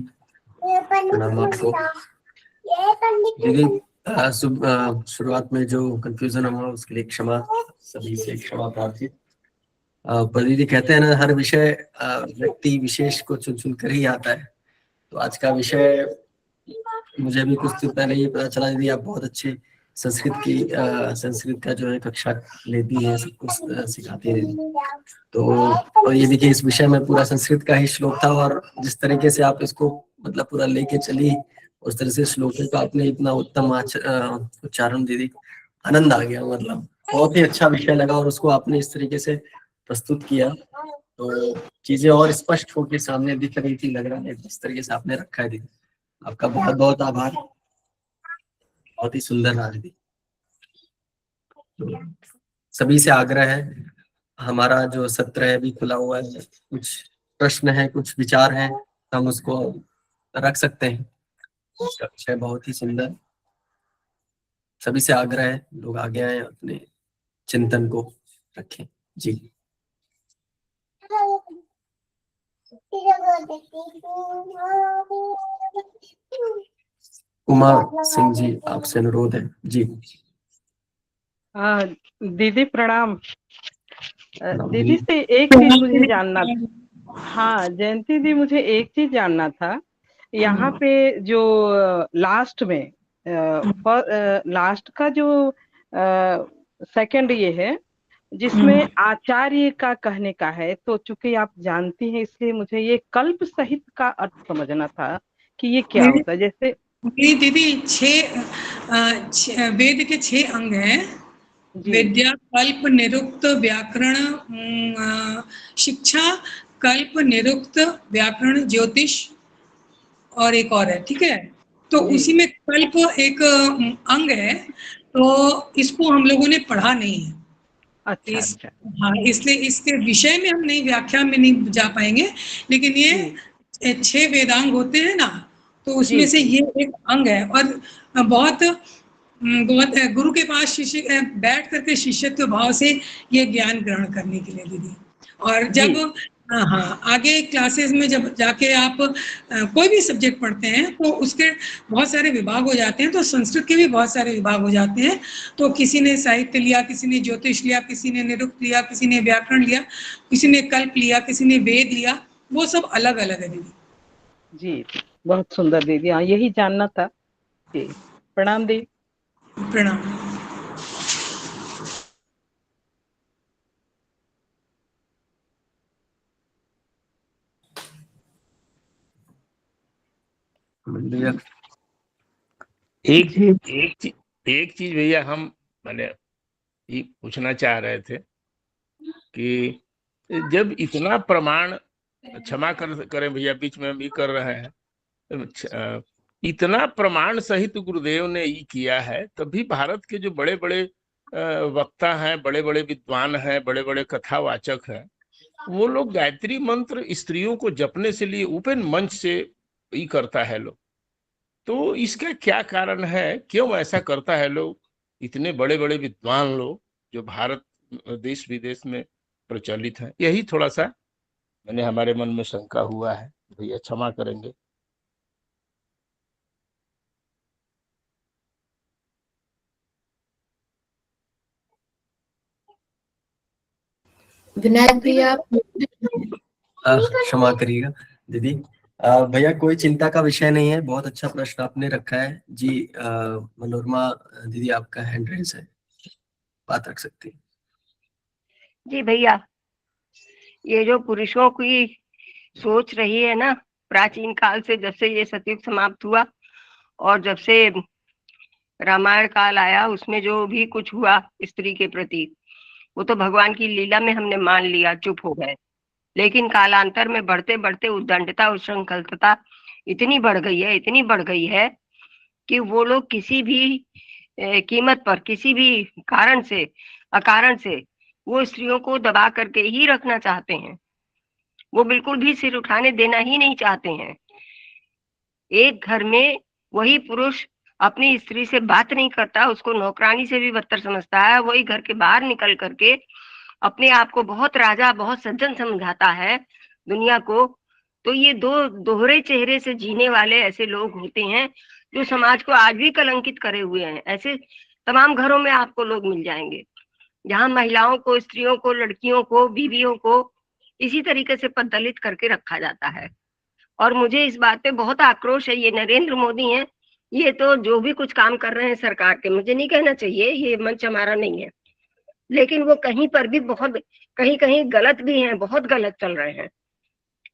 प्रणाम आपको। दीदी शुरुआत में जो कंफ्यूजन हुआ उसके लिए क्षमा, सभी से क्षमा प्रार्थी। पर दीदी कहते हैं ना, हर विषय व्यक्ति विशेष को चुन चुन कर ही आता है। तो आज का विषय मुझे भी कुछ दिन पहले ही पता चला दीदी आप बहुत अच्छे संस्कृत का जो है कक्षा लेती है, सब कुछ सिखाती है। तो और ये देखिए इस विषय में पूरा संस्कृत का ही श्लोक था और जिस तरीके से आप इसको मतलब पूरा लेके चली उस तरह से श्लोकों का आपने इतना उत्तम उच्चारण दीदी, आनंद आ गया। मतलब बहुत ही अच्छा विषय लगा और उसको आपने इस तरीके से प्रस्तुत किया तो चीजें और स्पष्ट होकर सामने दिख रही थी, लग रहा है जिस तरीके से आपने रखा है दीदी। आपका बहुत बहुत आभार, बहुत ही सुंदर रहा दीदी। तो सभी से आग्रह है, हमारा जो सत्र है भी खुला हुआ है, कुछ प्रश्न है कुछ विचार हैं हम उसको रख सकते हैं। इसका विषय बहुत ही सुंदर, सभी से आग्रह है लोग आगे आए अपने चिंतन को रखें। जी कुमार सिंह जी, आपसे अनुरोध है। जी
दीदी प्रणाम। दीदी से एक चीज मुझे जानना था। हाँ जयंती दी, मुझे एक चीज जानना था। यहाँ पे जो लास्ट में लास्ट का जो सेकंड ये है जिसमें आचार्य का कहने का है, तो चूंकि आप जानती हैं इसलिए मुझे ये कल्प सहित का अर्थ समझना था कि ये क्या होता है। जैसे
दीदी वेद के 6 अंग हैं, विद्या, कल्प, निरुक्त, व्याकरण, शिक्षा, कल्प, निरुक्त, व्याकरण, ज्योतिष और एक और है, ठीक है। तो उसी में कल्प एक अंग है, तो इसको हम लोगों ने पढ़ा नहीं है।
अच्छा।
हाँ, इसलिए इसके विषय में हम नहीं, व्याख्या में नहीं जा पाएंगे, लेकिन ये 6 वेदांग होते हैं ना, तो उसमें से ये एक अंग है। और बहुत गुरु के पास शिष्य बैठ करके शिष्यत्व भाव से ये ज्ञान ग्रहण करने के लिए दीदी। और जब हाँ आगे क्लासेस में जब जाके आप कोई भी सब्जेक्ट पढ़ते हैं तो उसके बहुत सारे विभाग हो जाते हैं, तो संस्कृत के भी बहुत सारे विभाग हो जाते हैं। तो किसी ने साहित्य लिया, किसी ने ज्योतिष लिया, किसी ने निरुक्त लिया, किसी ने व्याकरण लिया, किसी ने कल्प लिया, किसी ने वेद लिया, वो सब अलग अलग है दीदी।
जी बहुत सुंदर दीदी, हाँ यही जानना था। जी प्रणाम दी।
प्रणाम।
एक चीज भैया हम मैंने ये पूछना चाह रहे थे कि जब इतना प्रमाण, क्षमा करें भैया बीच में हम ये कर रहे हैं, इतना प्रमाण सहित गुरुदेव ने ये किया है, तभी भारत के जो बड़े बड़े वक्ता हैं, बड़े बड़े विद्वान हैं, बड़े बड़े कथावाचक हैं, वो लोग गायत्री मंत्र स्त्रियों को जपने से लिए ओपन मंच से ये करता है लोग। तो इसका क्या कारण है, क्यों ऐसा करता है लोग? इतने बड़े बड़े विद्वान लोग जो भारत देश विदेश में प्रचलित हैं, यही थोड़ा सा मैंने हमारे मन में शंका हुआ है। भैया क्षमा करेंगे।
विनायक भैया
क्षमा करिएगा दीदी। भैया कोई चिंता का विषय नहीं है, बहुत अच्छा प्रश्न आपने रखा है जी। मनोरमा दीदी आपका हैंड रेज है, बात रख सकती है।
जी भैया, ये जो पुरुषों की सोच रही है ना, प्राचीन काल से, जब से ये सतयुग समाप्त हुआ और जब से रामायण काल आया, उसमें जो भी कुछ हुआ स्त्री के प्रति, वो तो भगवान की लीला में हमने मान लिया, चुप हो गए। लेकिन कालांतर में बढ़ते बढ़ते उद्दंडता, उच्छृंखलता इतनी बढ़ गई है, इतनी बढ़ गई है कि वो लोग किसी भी कीमत पर, किसी भी कारण से, अकारण से वो स्त्रियों को दबा करके ही रखना चाहते हैं। वो बिल्कुल भी सिर उठाने देना ही नहीं चाहते हैं। एक घर में वही पुरुष अपनी स्त्री से बात नहीं करता, उसको नौकरानी से भी बदतर समझता है, वही घर के बाहर निकल करके अपने आप को बहुत राजा, बहुत सज्जन समझाता है दुनिया को। तो ये दो दोहरे चेहरे से जीने वाले ऐसे लोग होते हैं जो समाज को आज भी कलंकित करे हुए हैं। ऐसे तमाम घरों में आपको लोग मिल जाएंगे जहां महिलाओं को, स्त्रियों को, लड़कियों को, बीवियों को इसी तरीके से पददलित करके रखा जाता है। और मुझे इस बात पे बहुत आक्रोश है। ये नरेंद्र मोदी हैं, ये तो जो भी कुछ काम कर रहे हैं सरकार के, मुझे नहीं कहना चाहिए, ये मंच हमारा नहीं है, लेकिन वो कहीं पर भी बहुत, कहीं कहीं गलत भी हैं, बहुत गलत चल रहे हैं।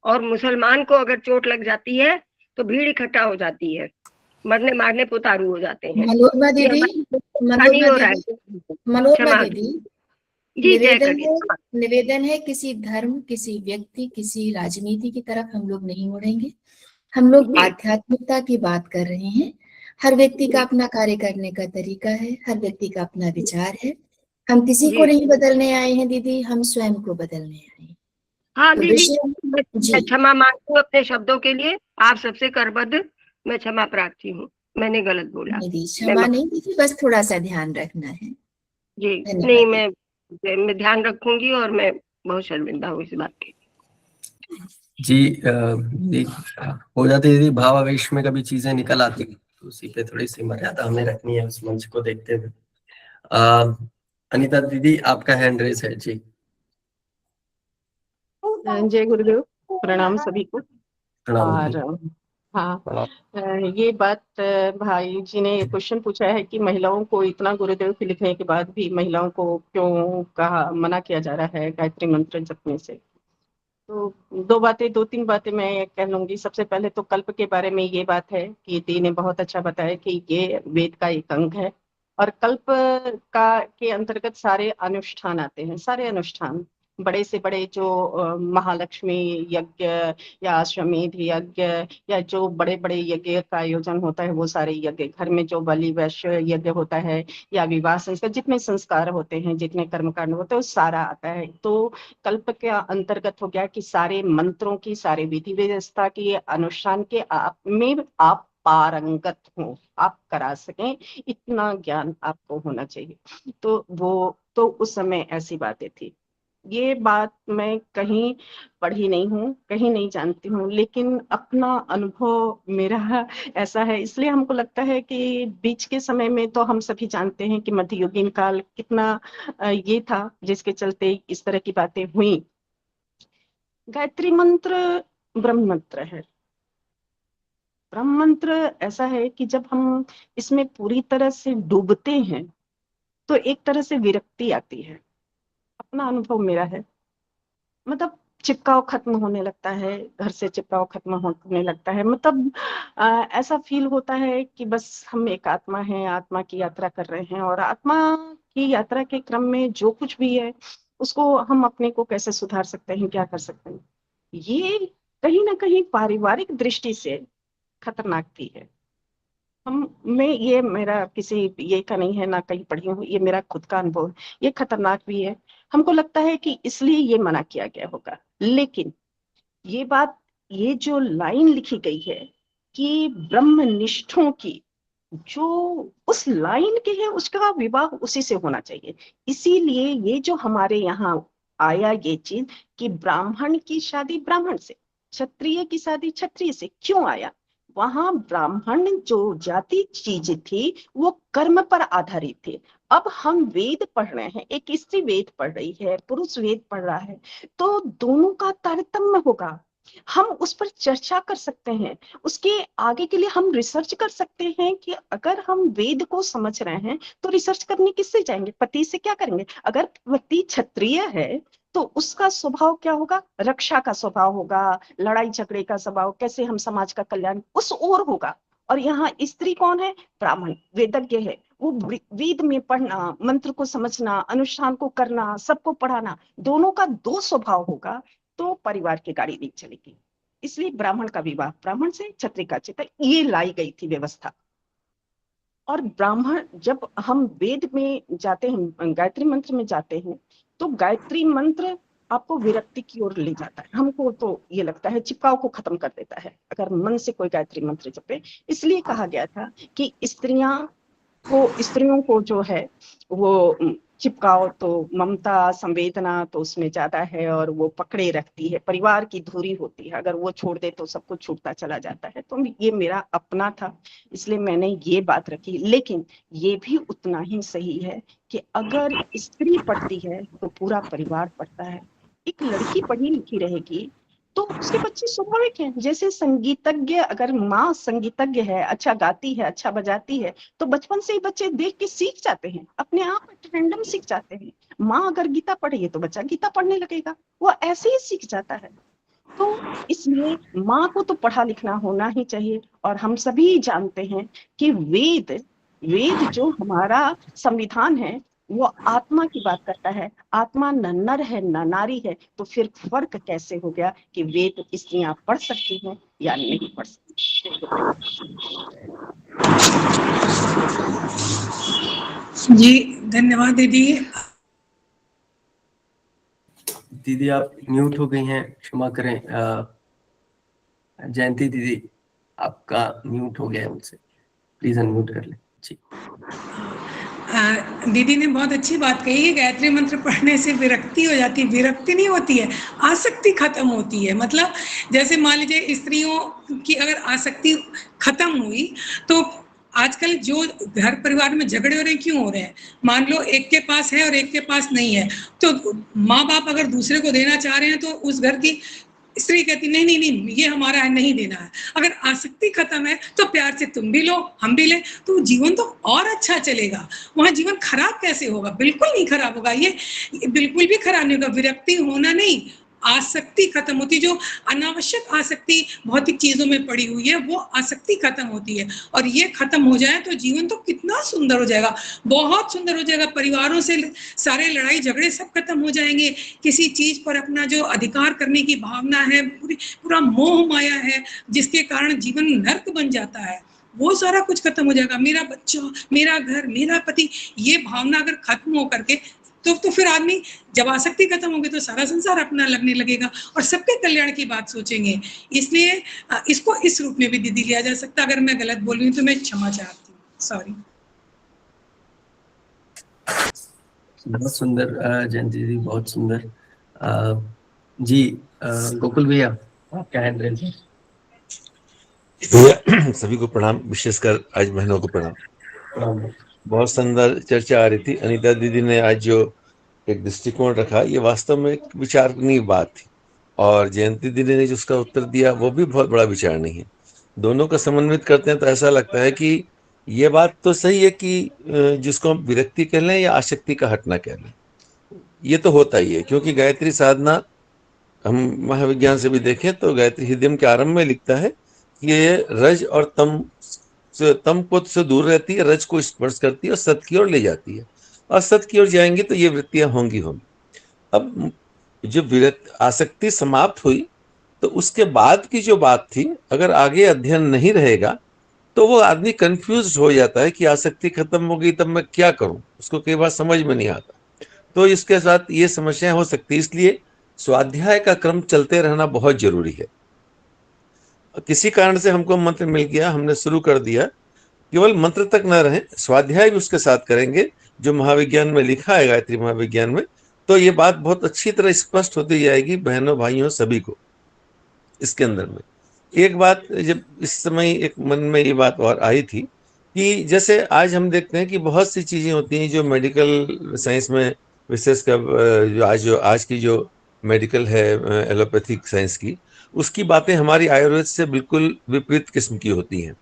और मुसलमान को अगर चोट लग जाती है तो भीड़ इकट्ठा हो जाती है, मरने मारने पे उतारू हो जाते हैं।
मनोरमा
ये
दीदी,
हमारी हो रहा है।
मनोरमा
क्षमा
दीदी,
जी, जय
निवेदन
करिए।
है, निवेदन है, किसी धर्म, किसी व्यक्ति, किसी राजनीति की तरफ हम लोग नहीं मुड़ेंगे। हम लोग
जी।
आध्यात्मिकता की बात कर रहे हैं। हर व्यक्ति का अपना कार्य करने का तरीका है, हर व्यक्ति का अपना विचार है। हम किसी को
जी।
नहीं बदलने आए हैं दीदी, हम स्वयं को बदलने आए हैं।
हाँ
तो
दीदी,
विषय
मैं
जी
क्षमा मांगती हूँ अपने शब्दों के लिए, आप सबसे करबद्ध मैं क्षमा प्रार्थी हूँ, मैंने गलत बोला।
नहीं दी,
मैं
क्षमा नहीं दीदी, बस थोड़ा सा ध्यान रखना है।
जी
धन्यवाद
नहीं,
दीदी।
मैं ध्यान रखूंगी और मैं बहुत शर्मिंदा हूँ इस बात की।
जी ये हो जाती है दीदी, भावावेश में कभी चीजें निकल आती हैं, तो उसी पे थोड़ी सी मर्यादा हमें रखनी है उस मंच को देखते हुए। अनीता दीदी, आपका हैंड रेस है जी।
जय गुरुदेव, प्रणाम सभी को।
प्रणाम
और
दीदी।
हाँ, ये बात भाई जी ने क्वेश्चन पूछा है कि महिलाओं को, इतना गुरुदेव के लिखने के बाद भी महिलाओं को क्यों कहा, मना किया जा रहा है गायत्री मंत्र जपने से। तो दो तीन बातें मैं कह लूंगी। सबसे पहले तो कल्प के बारे में ये बात है कि दी ने बहुत अच्छा बताया कि ये वेद का एक अंग है और कल्प का के अंतर्गत सारे अनुष्ठान आते हैं, सारे अनुष्ठान, बड़े से बड़े जो महालक्ष्मी यज्ञ या अश्वमेध यज्ञ या जो बड़े बड़े यज्ञ का आयोजन होता है, वो सारे यज्ञ, घर में जो बलि वैश्य यज्ञ होता है या विवाह संस्कार, जितने संस्कार होते हैं, जितने कर्मकांड होते हैं, वो सारा आता है। तो कल्प के अंतर्गत हो गया कि सारे मंत्रों की, सारे विधि व्यवस्था की, अनुष्ठान के आप में आप पारंगत हो, आप करा सकें, इतना ज्ञान आपको होना चाहिए। तो वो तो उस समय ऐसी बातें थी। ये बात मैं कहीं पढ़ी नहीं हूँ, कहीं नहीं जानती हूँ, लेकिन अपना अनुभव मेरा ऐसा है। इसलिए हमको लगता है कि बीच के समय में तो हम सभी जानते हैं कि मध्ययुगीन काल कितना ये था, जिसके चलते इस तरह की बातें हुई। गायत्री मंत्र ब्रह्म मंत्र है। ब्रह्म मंत्र ऐसा है कि जब हम इसमें पूरी तरह से डूबते हैं तो एक तरह से विरक्ति आती है। अपना अनुभव मेरा है, मतलब चिपकाव खत्म होने लगता है, घर से चिपकाव खत्म होने लगता है। मतलब ऐसा फील होता है कि बस हम एक आत्मा हैं, आत्मा की यात्रा कर रहे हैं, और आत्मा की यात्रा के क्रम में जो कुछ भी है उसको हम अपने को कैसे सुधार सकते हैं, क्या कर सकते हैं, ये कहीं ना कहीं पारिवारिक दृष्टि से खतरनाक भी है। मैं ये मेरा किसी ये का नहीं है, ना कहीं पढ़ी हूँ, ये मेरा खुद का अनुभव है, ये खतरनाक भी है। हमको लगता है कि इसलिए ये मना किया गया होगा। लेकिन ये बात, ये जो लाइन लिखी गई है कि ब्रह्मनिष्ठों की, जो उस लाइन के है उसका विवाह उसी से होना चाहिए। इसीलिए ये जो हमारे यहाँ आया ये चीज कि ब्राह्मण की शादी ब्राह्मण से, क्षत्रिय की शादी क्षत्रिय से क्यों आया? वहां ब्राह्मण जो जाति चीज थी वो कर्म पर आधारित थी। अब हम वेद पढ़ रहे हैं, एक स्त्री वेद पढ़ रही है, पुरुष वेद पढ़ रहा है, तो दोनों का तारतम्य होगा।
हम उस पर चर्चा कर सकते हैं, उसके आगे के लिए हम रिसर्च कर सकते हैं कि अगर हम वेद को समझ रहे हैं तो रिसर्च करने किससे जाएंगे, पति से क्या करेंगे। अगर पति क्षत्रिय है तो उसका स्वभाव क्या होगा, रक्षा का स्वभाव होगा, लड़ाई झगड़े का स्वभाव, कैसे हम समाज का कल्याण उस ओर होगा। और यहाँ स्त्री कौन है, ब्राह्मण वेदज्ञ है, वो वेद में पढ़ना, मंत्र को समझना, अनुष्ठान को करना, सबको पढ़ाना, दोनों का दो स्वभाव होगा तो परिवार की गाड़ी नहीं चलेगी। इसलिए ब्राह्मण का विवाह ब्राह्मण से, क्षत्रिय का चिता, ये लाई गई थी व्यवस्था। और ब्राह्मण, जब हम वेद में जाते हैं, गायत्री मंत्र में जाते हैं, तो गायत्री मंत्र आपको विरक्ति की ओर ले जाता है। हमको तो ये लगता है चिपकाव को खत्म कर देता है अगर मन से कोई गायत्री मंत्र जपे। इसलिए कहा गया था कि स्त्रियों को जो है वो चिपकाओ तो ममता संवेदना तो उसमें ज्यादा है और वो पकड़े रखती है, परिवार की धुरी होती है, अगर वो छोड़ दे तो सब कुछ छूटता चला जाता है। तो ये मेरा अपना था, इसलिए मैंने ये बात रखी। लेकिन ये भी उतना ही सही है कि अगर स्त्री पढ़ती है तो पूरा परिवार पढ़ता है। एक लड़की पढ़ी लिखी रहेगी तो उसके बच्चे स्वाभाविक हैं, जैसे संगीतज्ञ, अगर माँ संगीतज्ञ है, अच्छा गाती है, अच्छा बजाती है, तो बचपन से ही बच्चे देख के सीख जाते हैं, अपने आप रैंडम सीख जाते हैं। माँ अगर गीता पढ़ी है तो बच्चा गीता पढ़ने लगेगा, वो ऐसे ही सीख जाता है। तो इसलिए माँ को तो पढ़ा लिखना होना ही चाहिए। और हम सभी जानते हैं कि वेद जो हमारा संविधान है वो आत्मा की बात करता है। आत्मा न नर है न नारी है, तो फिर फर्क कैसे हो गया कि वेद स्त्रियां पढ़ सकती हैं या नहीं पढ़ सकती।
जी धन्यवाद दीदी।
दीदी आप म्यूट हो गई हैं, क्षमा करें। जयंती दीदी आपका म्यूट हो गया है मुझसे, प्लीज अनम्यूट कर लें जी।
दीदी ने बहुत अच्छी बात कही है, गायत्री मंत्र पढ़ने से विरक्ति हो जाती है। विरक्ति नहीं होती है, आसक्ति खत्म होती है। मतलब जैसे मान लीजिए स्त्रियों की अगर आसक्ति खत्म हुई तो आजकल जो घर परिवार में झगड़े हो रहे हैं, क्यों हो रहे हैं? मान लो एक के पास है और एक के पास नहीं है, तो माँ बाप अगर दूसरे को देना चाह रहे हैं तो उस घर की स्त्री कहती नहीं नहीं नहीं ये हमारा है, नहीं देना है। अगर आसक्ति खत्म है तो प्यार से तुम भी लो हम भी ले, तो जीवन तो और अच्छा चलेगा। वहां जीवन खराब कैसे होगा? बिल्कुल नहीं खराब होगा, ये बिल्कुल भी खराब नहीं होगा। विरक्ति होना नहीं, आसक्ति खत्म होती। जो अनावश्यक आसक्ति भौतिक चीजों में पड़ी हुई है वो आसक्ति खत्म होती है। और ये खत्म हो जाए तो जीवन तो कितना सुंदर हो जाएगा, बहुत सुंदर हो जाएगा। परिवारों से सारे लड़ाई झगड़े सब खत्म हो जाएंगे। किसी चीज पर अपना जो अधिकार करने की भावना है, पूरा मोह माया है जिसके कारण जीवन नर्क बन जाता है, वो सारा कुछ खत्म हो जाएगा। मेरा बच्चा, मेरा घर, मेरा पति, ये भावना अगर खत्म हो करके तो फिर आदमी जब आसक्ति खत्म होगी तो सारा संसार अपना लगने लगेगा और सबके कल्याण की बात सोचेंगे। इसलिए इसको इस रूप में भी दीदी लिया जा सकता। अगर मैं गलत बोल रही हूँ तो मैं क्षमा चाहती हूँ, सॉरी।
बहुत सुंदर जयंती दीदी, बहुत सुंदर। जी गोकुल भैया आप क्या हैंड रेज?
भैया सभी को प्रणाम, विशेषकर आज बहनों को प्रणाम। बहुत सुंदर चर्चा आ रही थी। अनीता दीदी ने आज जो एक दृष्टिकोण रखा ये वास्तव में एक विचारणीय बात थी, और जयंती दीदी ने जो उसका उत्तर दिया वो भी बहुत बड़ा विचारणीय है। दोनों का समन्वित करते हैं तो ऐसा लगता है कि ये बात तो सही है कि जिसको हम विरक्ति कह लें या आसक्ति का हटना कह लें, ये तो होता ही है। क्योंकि गायत्री साधना हम महाविज्ञान से भी देखें तो गायत्री हृदय के आरंभ में लिखता है कि ये रज और तम को से दूर रहती है, रज को स्पर्श करती है और सत की ओर ले जाती है, और सत की ओर जाएंगे तो ये वृत्तियां होंगी। अब जो आसक्ति समाप्त हुई तो उसके बाद की जो बात थी, अगर आगे अध्ययन नहीं रहेगा तो वो आदमी कंफ्यूज हो जाता है कि आसक्ति खत्म हो गई तब मैं क्या करूं, उसको कई बार समझ में नहीं आता। तो इसके साथ ये समस्याएं हो सकती है। इसलिए स्वाध्याय का क्रम चलते रहना बहुत जरूरी है। किसी कारण से हमको मंत्र मिल गया, हमने शुरू कर दिया, केवल मंत्र तक न रहे, स्वाध्याय भी उसके साथ करेंगे जो महाविज्ञान में लिखा है, गायत्री महाविज्ञान में, तो ये बात बहुत अच्छी तरह स्पष्ट होती जाएगी बहनों भाइयों सभी को। इसके अंदर में एक बात, जब इस समय एक मन में ये बात और आई थी कि जैसे आज हम देखते हैं कि बहुत सी चीजें होती हैं जो मेडिकल साइंस में, विशेषकर जो आज की जो मेडिकल है, एलोपैथिक साइंस की, उसकी बातें हमारी आयुर्वेद से बिल्कुल विपरीत किस्म की होती हैं।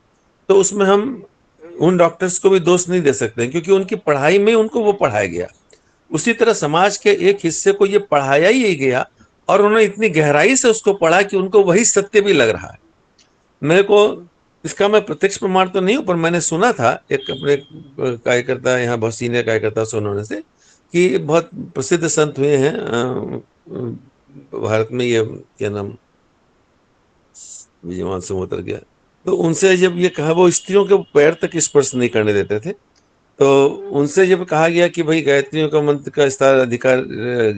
तो उसमें हम उन डॉक्टर्स को भी दोष नहीं दे सकते, क्योंकि उनकी पढ़ाई में उनको वो पढ़ाया गया। उसी तरह समाज के एक हिस्से को ये पढ़ाया ही गया और उन्होंने इतनी गहराई से उसको पढ़ा कि उनको वही सत्य भी लग रहा है। मेरे को इसका मैं प्रत्यक्ष प्रमाण तो नहीं हूं, पर मैंने सुना था एक अपने कार्यकर्ता, यहाँ बहुत सीनियर कार्यकर्ता से, उन्होंने से कि बहुत प्रसिद्ध संत हुए हैं भारत में, ये क्या नाम, विजयमान से उतर गया, तो उनसे जब ये कहा, वो स्त्रियों के पैर तक स्पर्श नहीं करने देते थे, तो उनसे जब कहा गया कि भाई गायत्रियों का मंत्र का विस्तार अधिकार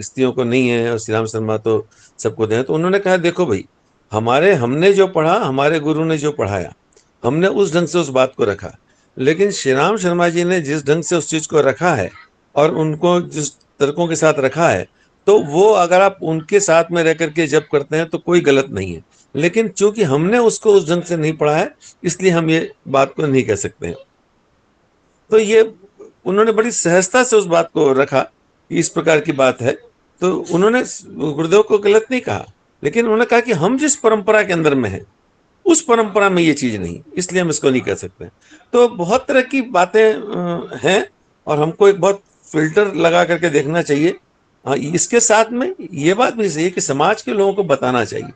स्त्रियों को नहीं है और श्री राम शर्मा तो सबको दें, तो उन्होंने कहा देखो भाई, हमने जो पढ़ा, हमारे गुरु ने जो पढ़ाया, हमने उस ढंग से उस बात को रखा, लेकिन श्री राम शर्मा जी ने जिस ढंग से उस चीज को रखा है और उनको जिस तर्कों के साथ रखा है, तो वो अगर आप उनके साथ में रह करके जब करते हैं तो कोई गलत नहीं है, लेकिन चूंकि हमने उसको उस ढंग से नहीं पढ़ा है, इसलिए हम ये बात को नहीं कह सकते हैं। तो ये उन्होंने बड़ी सहजता से उस बात को रखा कि इस प्रकार की बात है, तो उन्होंने गुरुदेव को गलत नहीं कहा, लेकिन उन्होंने कहा कि हम जिस परंपरा के अंदर में हैं, उस परंपरा में ये चीज नहीं, इसलिए हम इसको नहीं कह सकते। तो बहुत तरह की बातें हैं और हमको एक बहुत फिल्टर लगा करके देखना चाहिए। इसके साथ में ये बात भी सही है कि समाज के लोगों को बताना चाहिए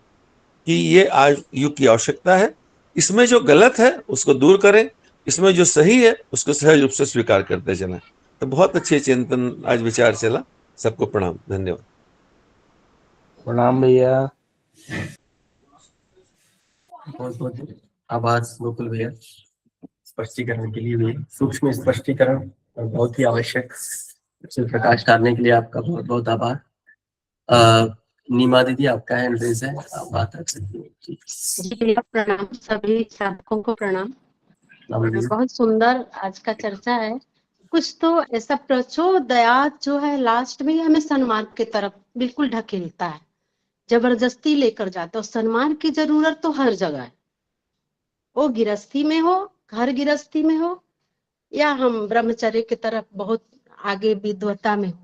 कि ये आज युग की आवश्यकता है, इसमें जो गलत है उसको दूर करें, इसमें जो सही है उसको सहज रूप से स्वीकार करते चलें। तो बहुत अच्छे चिंतन आज विचार चला, सबको प्रणाम, धन्यवाद।
प्रणाम भैया।
बहुत बहुत आभार गोकुल भैया, स्पष्टीकरण के लिए भी, सूक्ष्म स्पष्टीकरण और बहुत ही आवश्यक से प्रकाश डालने के लिए आपका बहुत बहुत आभार। नीमा दीदी, आपका हैंड रेज है, आप बात कर सकती हैं।
जी प्रणाम, सभी साधकों को प्रणाम। बहुत सुंदर आज का चर्चा है। कुछ तो ऐसा प्रचोदयात जो है लास्ट में हमें सन्मार्ग की तरफ बिल्कुल ढकेलता है, जबरदस्ती लेकर जाता है। सन्मार्ग की जरूरत तो हर जगह है, वो गृहस्थी में हो, घर गृहस्थी में हो, या हम ब्रह्मचर्य की तरफ बहुत आगे विद्वता में हो,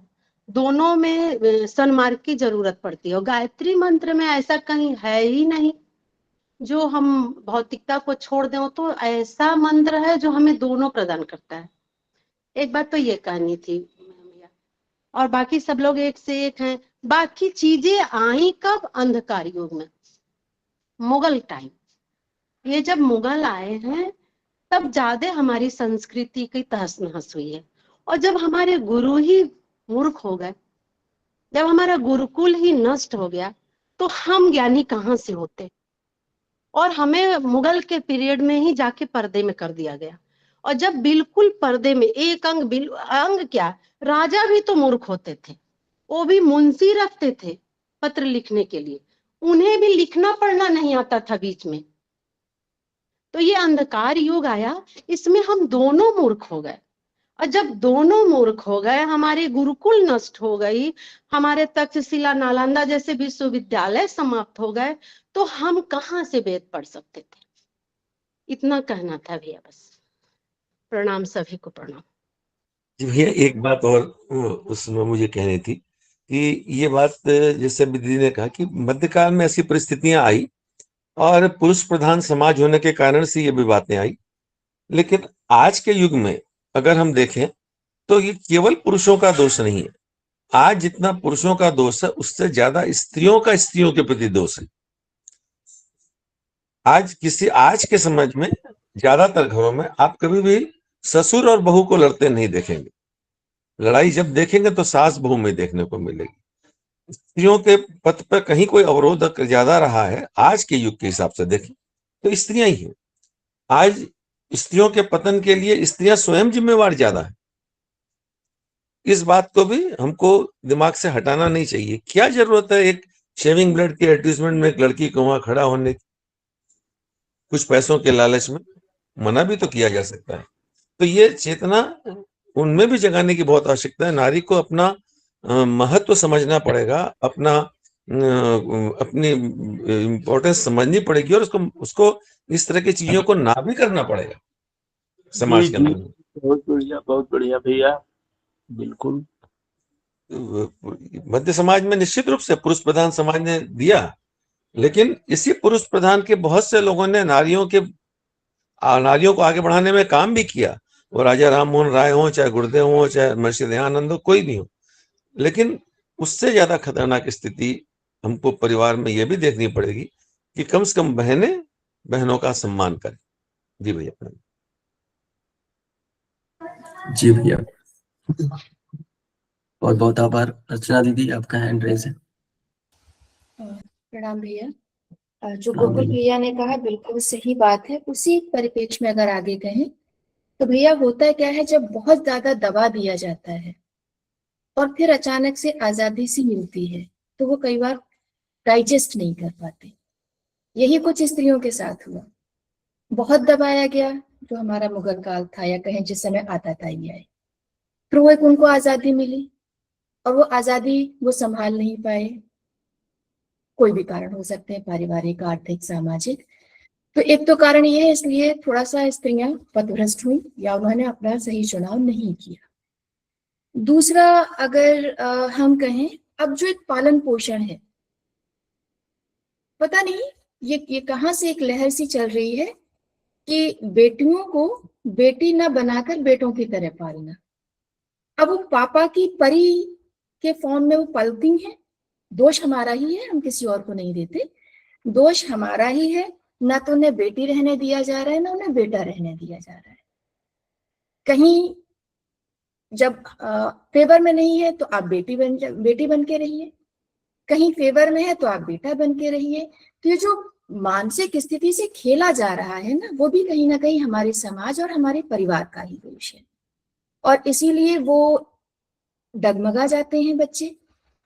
दोनों में सन्मार्ग की जरूरत पड़ती है। और गायत्री मंत्र में ऐसा कहीं है ही नहीं जो हम भौतिकता को छोड़ दें, तो ऐसा मंत्र है जो हमें दोनों प्रदान करता है। एक बात तो ये कहनी थी भैया, और बाकी सब लोग एक से एक हैं। बाकी चीजें आई कब? अंधकार युग में, मुगल टाइम। ये जब मुगल आए हैं तब ज्यादा हमारी संस्कृति की तहस नहस हुई है। और जब हमारे गुरु ही मूर्ख हो गए, जब हमारा गुरुकुल ही नष्ट हो गया, तो हम ज्ञानी कहाँ से होते? और हमें मुगल के पीरियड में ही जाके पर्दे में कर दिया गया। और जब बिल्कुल पर्दे में एक अंग क्या, राजा भी तो मूर्ख होते थे, वो भी मुंशी रखते थे पत्र लिखने के लिए, उन्हें भी लिखना पढ़ना नहीं आता था बीच में। तो ये अंधकार युग आया, इसमें हम दोनों मूर्ख हो गए। और जब दोनों मूर्ख हो गए, हमारे गुरुकुल नष्ट हो गई, हमारे तक्षशिला नालंदा जैसे विश्वविद्यालय समाप्त हो गए, तो हम कहाँ से वेद पढ़ सकते थे? इतना कहना था भैया, बस। प्रणाम, सभी को प्रणाम।
जी भैया, एक बात और उसमें मुझे कहनी थी कि ये बात जैसे दीदी ने कहा कि मध्यकाल में ऐसी परिस्थितियां आई और पुरुष प्रधान समाज होने के कारण से ये भी बातें आई, लेकिन आज के युग में अगर हम देखें तो ये केवल पुरुषों का दोष नहीं है। आज जितना पुरुषों का दोष है, उससे ज्यादा स्त्रियों का स्त्रियों के प्रति दोष है। आज के समाज में ज्यादातर घरों में आप कभी भी ससुर और बहू को लड़ते नहीं देखेंगे। लड़ाई जब देखेंगे तो सास बहू में देखने को मिलेगी। स्त्रियों के पथ पर कहीं कोई अवरोध ज्यादा रहा है आज के युग के हिसाब से देखें तो स्त्रियां ही हैं। आज स्त्रियों के पतन के लिए स्त्रियां स्वयं जिम्मेवार ज्यादा है। इस बात को भी हमको दिमाग से हटाना नहीं चाहिए। क्या जरूरत है एक शेविंग ब्लेड के एडवर्टीजमेंट में एक लड़की को वहां खड़ा होने की? कुछ पैसों के लालच में मना भी तो किया जा सकता है। तो ये चेतना उनमें भी जगाने की बहुत आवश्यकता है। नारी को अपना महत्व समझना पड़ेगा, अपनी इम्पोर्टेंस समझनी पड़ेगी और उसको इस तरह की चीजों को ना भी करना पड़ेगा समाज के अंदर।
बहुत बढ़िया भैया, बिल्कुल।
मध्य समाज में निश्चित रूप से पुरुष प्रधान समाज ने दिया, लेकिन इसी पुरुष प्रधान के बहुत से लोगों ने नारियों को आगे बढ़ाने में काम भी किया। वो राजा राम मोहन राय हो, चाहे गुरुदेव हो, चाहे महर्षि दयानंद हो, कोई भी हो। लेकिन उससे ज्यादा खतरनाक स्थिति हमको परिवार में यह भी देखनी पड़ेगी कि कम से कम बहनों का सम्मान करें। जी भैया।
जी भैया, बहुत बहुत आभार। अर्चना दीदी, आपका हैंड रेज है।
प्रणाम भैया। जो गोकुल भैया ने कहा बिल्कुल सही बात है। उसी परिप्रेक्ष्य में अगर आगे कहें तो भैया होता क्या है, जब बहुत ज्यादा दबा दिया जाता है और फिर अचानक से आजादी सी मिलती है तो वो कई बार डाइजेस्ट नहीं कर पाते। यही कुछ स्त्रियों के साथ हुआ। बहुत दबाया गया, जो हमारा मुगल काल था या कहें जिस समय आताताई आए, फिर वो एक उनको आजादी मिली और वो आजादी वो संभाल नहीं पाए। कोई भी कारण हो सकते हैं, पारिवारिक, आर्थिक, सामाजिक। तो एक तो कारण ये है, इसलिए थोड़ा सा स्त्रियां पथभ्रष्ट हुई या उन्होंने अपना सही चुनाव नहीं किया। दूसरा, अगर हम कहें, अब जो एक पालन पोषण है, पता नहीं ये कहां से एक लहर सी चल रही है कि बेटियों को बेटी न बनाकर बेटों की तरह पालना। अब वो पापा की परी के फॉर्म में वो पलती हैं। दोष हमारा ही है, हम किसी और को नहीं देते। दोष हमारा ही है, ना तो उन्हें बेटी रहने दिया जा रहा है, ना उन्हें बेटा रहने दिया जा रहा है। कहीं जब फेवर में नहीं है तो आप बेटी बन के रहिए, कहीं फेवर में है तो आप बेटा बन के रहिए। तो ये जो मानसिक स्थिति से खेला जा रहा है ना, वो भी कहीं ना कहीं हमारे समाज और हमारे परिवार का ही दोष है। और इसीलिए वो डगमगा जाते हैं बच्चे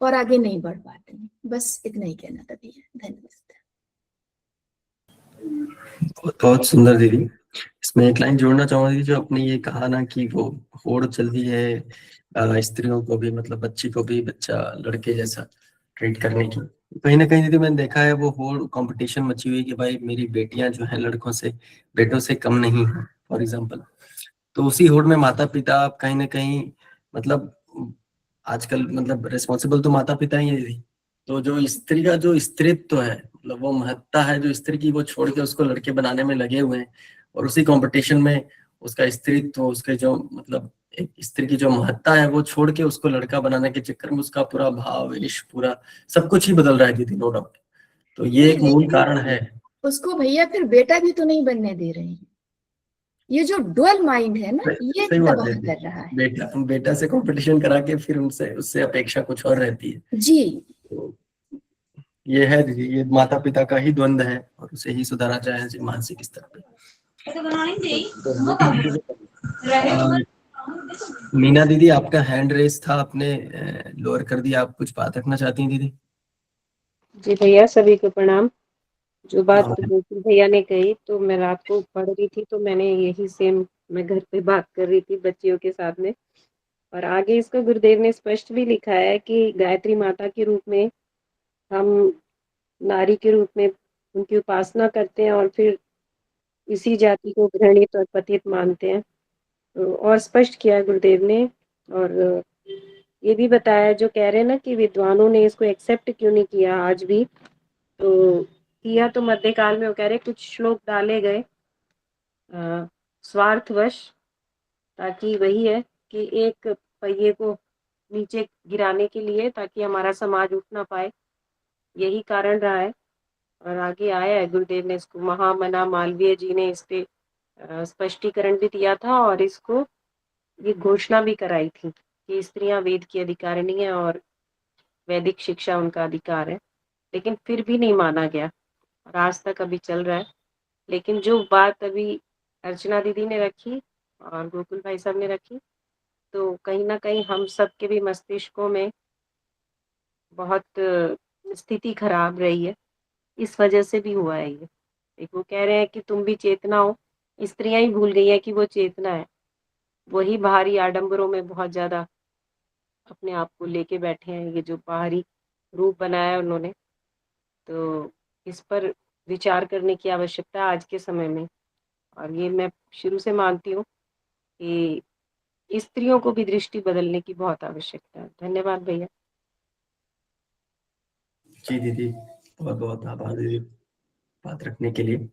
और आगे नहीं बढ़ पाते हैं। बस इतना ही कहना था भैया। धन्यवाद।
बहुत सुंदर दीदी। इसमें एक लाइन जोड़ना चाहूंगा दीदी, जो आपने ये कहा ना कि वो होड़ चलती है स्त्रियों को भी, मतलब बच्ची को भी बच्चा लड़के जैसा ट्रीट करने की। कहीं ना कहीं दीदी मैंने देखा है वो होड़ कंपटीशन मची हुई कि भाई मेरी बेटियां जो है लड़कों से, बेटों से कम नहीं है, फॉर एग्जाम्पल। तो उसी होड़ में माता पिता कहीं ना कहीं, मतलब आजकल मतलब रिस्पॉन्सिबल तो माता पिता ही है दीदी। तो जो स्त्री का जो स्त्रीत्व है, मतलब वो महत्ता है जो स्त्री की, वो छोड़ के उसको लड़के बनाने में लगे हुए हैं। और उसी कंपटीशन में उसका स्त्रीत्व, उसके जो मतलब एक स्त्री की जो महत्ता है वो छोड़ के उसको लड़का बनाने के चक्कर में उसका पूरा भाव, इश्क, पूरा सब कुछ ही बदल रहा है दीदी, नो डाउट। तो ये एक मूल कारण है।
उसको भैया फिर बेटा भी तो नहीं बनने दे रहे हैं। ये जो डुअल माइंड है ना, ये तबाह कर रहा है।
बेटा से कंपटीशन करा के फिर उससे अपेक्षा कुछ और रहती है
जी।
तो ये है दीदी, ये माता पिता का ही द्वंद्व है और उसे ही सुधारा जाए मानसिक स्तर पे। मीना दीदी, आपका हैंड रेस था, आपने लोअर कर दिया, आप कुछ बात रखना चाहती हैं दीदी?
जी भैया, सभी को प्रणाम। जो बात गोकुल भैया ने कही तो मैं रात को पढ़ रही थी तो मैंने यही सेम, मैं घर पे बात कर रही थी बच्चियों के साथ में। और आगे इसका गुरुदेव ने स्पष्ट भी लिखा है कि गायत्री माता के रूप में हम नारी के रूप में उनकी उपासना करते हैं और फिर इसी जाति को घृणित और पतित मानते हैं। तो और स्पष्ट किया गुरुदेव ने। और ये भी बताया, जो कह रहे हैं ना कि विद्वानों ने इसको एक्सेप्ट क्यों नहीं किया आज भी, तो किया तो मध्यकाल में, वो कह रहे कुछ श्लोक डाले गए स्वार्थवश, ताकि वही है कि एक पहिए को नीचे गिराने के लिए, ताकि हमारा समाज उठ ना पाए। यही कारण रहा है। और आगे आया है, गुरुदेव ने इसको, महामना मालवीय जी ने इस पे स्पष्टीकरण भी दिया था और इसको ये घोषणा भी कराई थी कि स्त्रियां वेद की अधिकारिणी है और वैदिक शिक्षा उनका अधिकार है। लेकिन फिर भी नहीं माना गया और आज तक अभी चल रहा है। लेकिन जो बात अभी अर्चना दीदी ने रखी और गोकुल भाई साहब ने रखी, तो कहीं ना कहीं हम सब के भी मस्तिष्कों में बहुत स्थिति खराब रही है। इस वजह से भी हुआ है ये। एक वो कह रहे हैं कि तुम भी चेतना हो, स्त्रियां ही भूल गई है कि वो चेतना है। वही बाहरी आडंबरों में बहुत ज्यादा अपने आप को लेके बैठे हैं, ये जो बाहरी रूप बनाया है उन्होंने। तो इस पर विचार करने की आवश्यकता आज के समय में। और ये मैं शुरू से मानती हूँ कि स्त्रियों को भी दृष्टि बदलने की बहुत आवश्यकता है। धन्यवाद भैया।
जी दीदी, बहुत बहुत आभार दीदी बात रखने के लिए।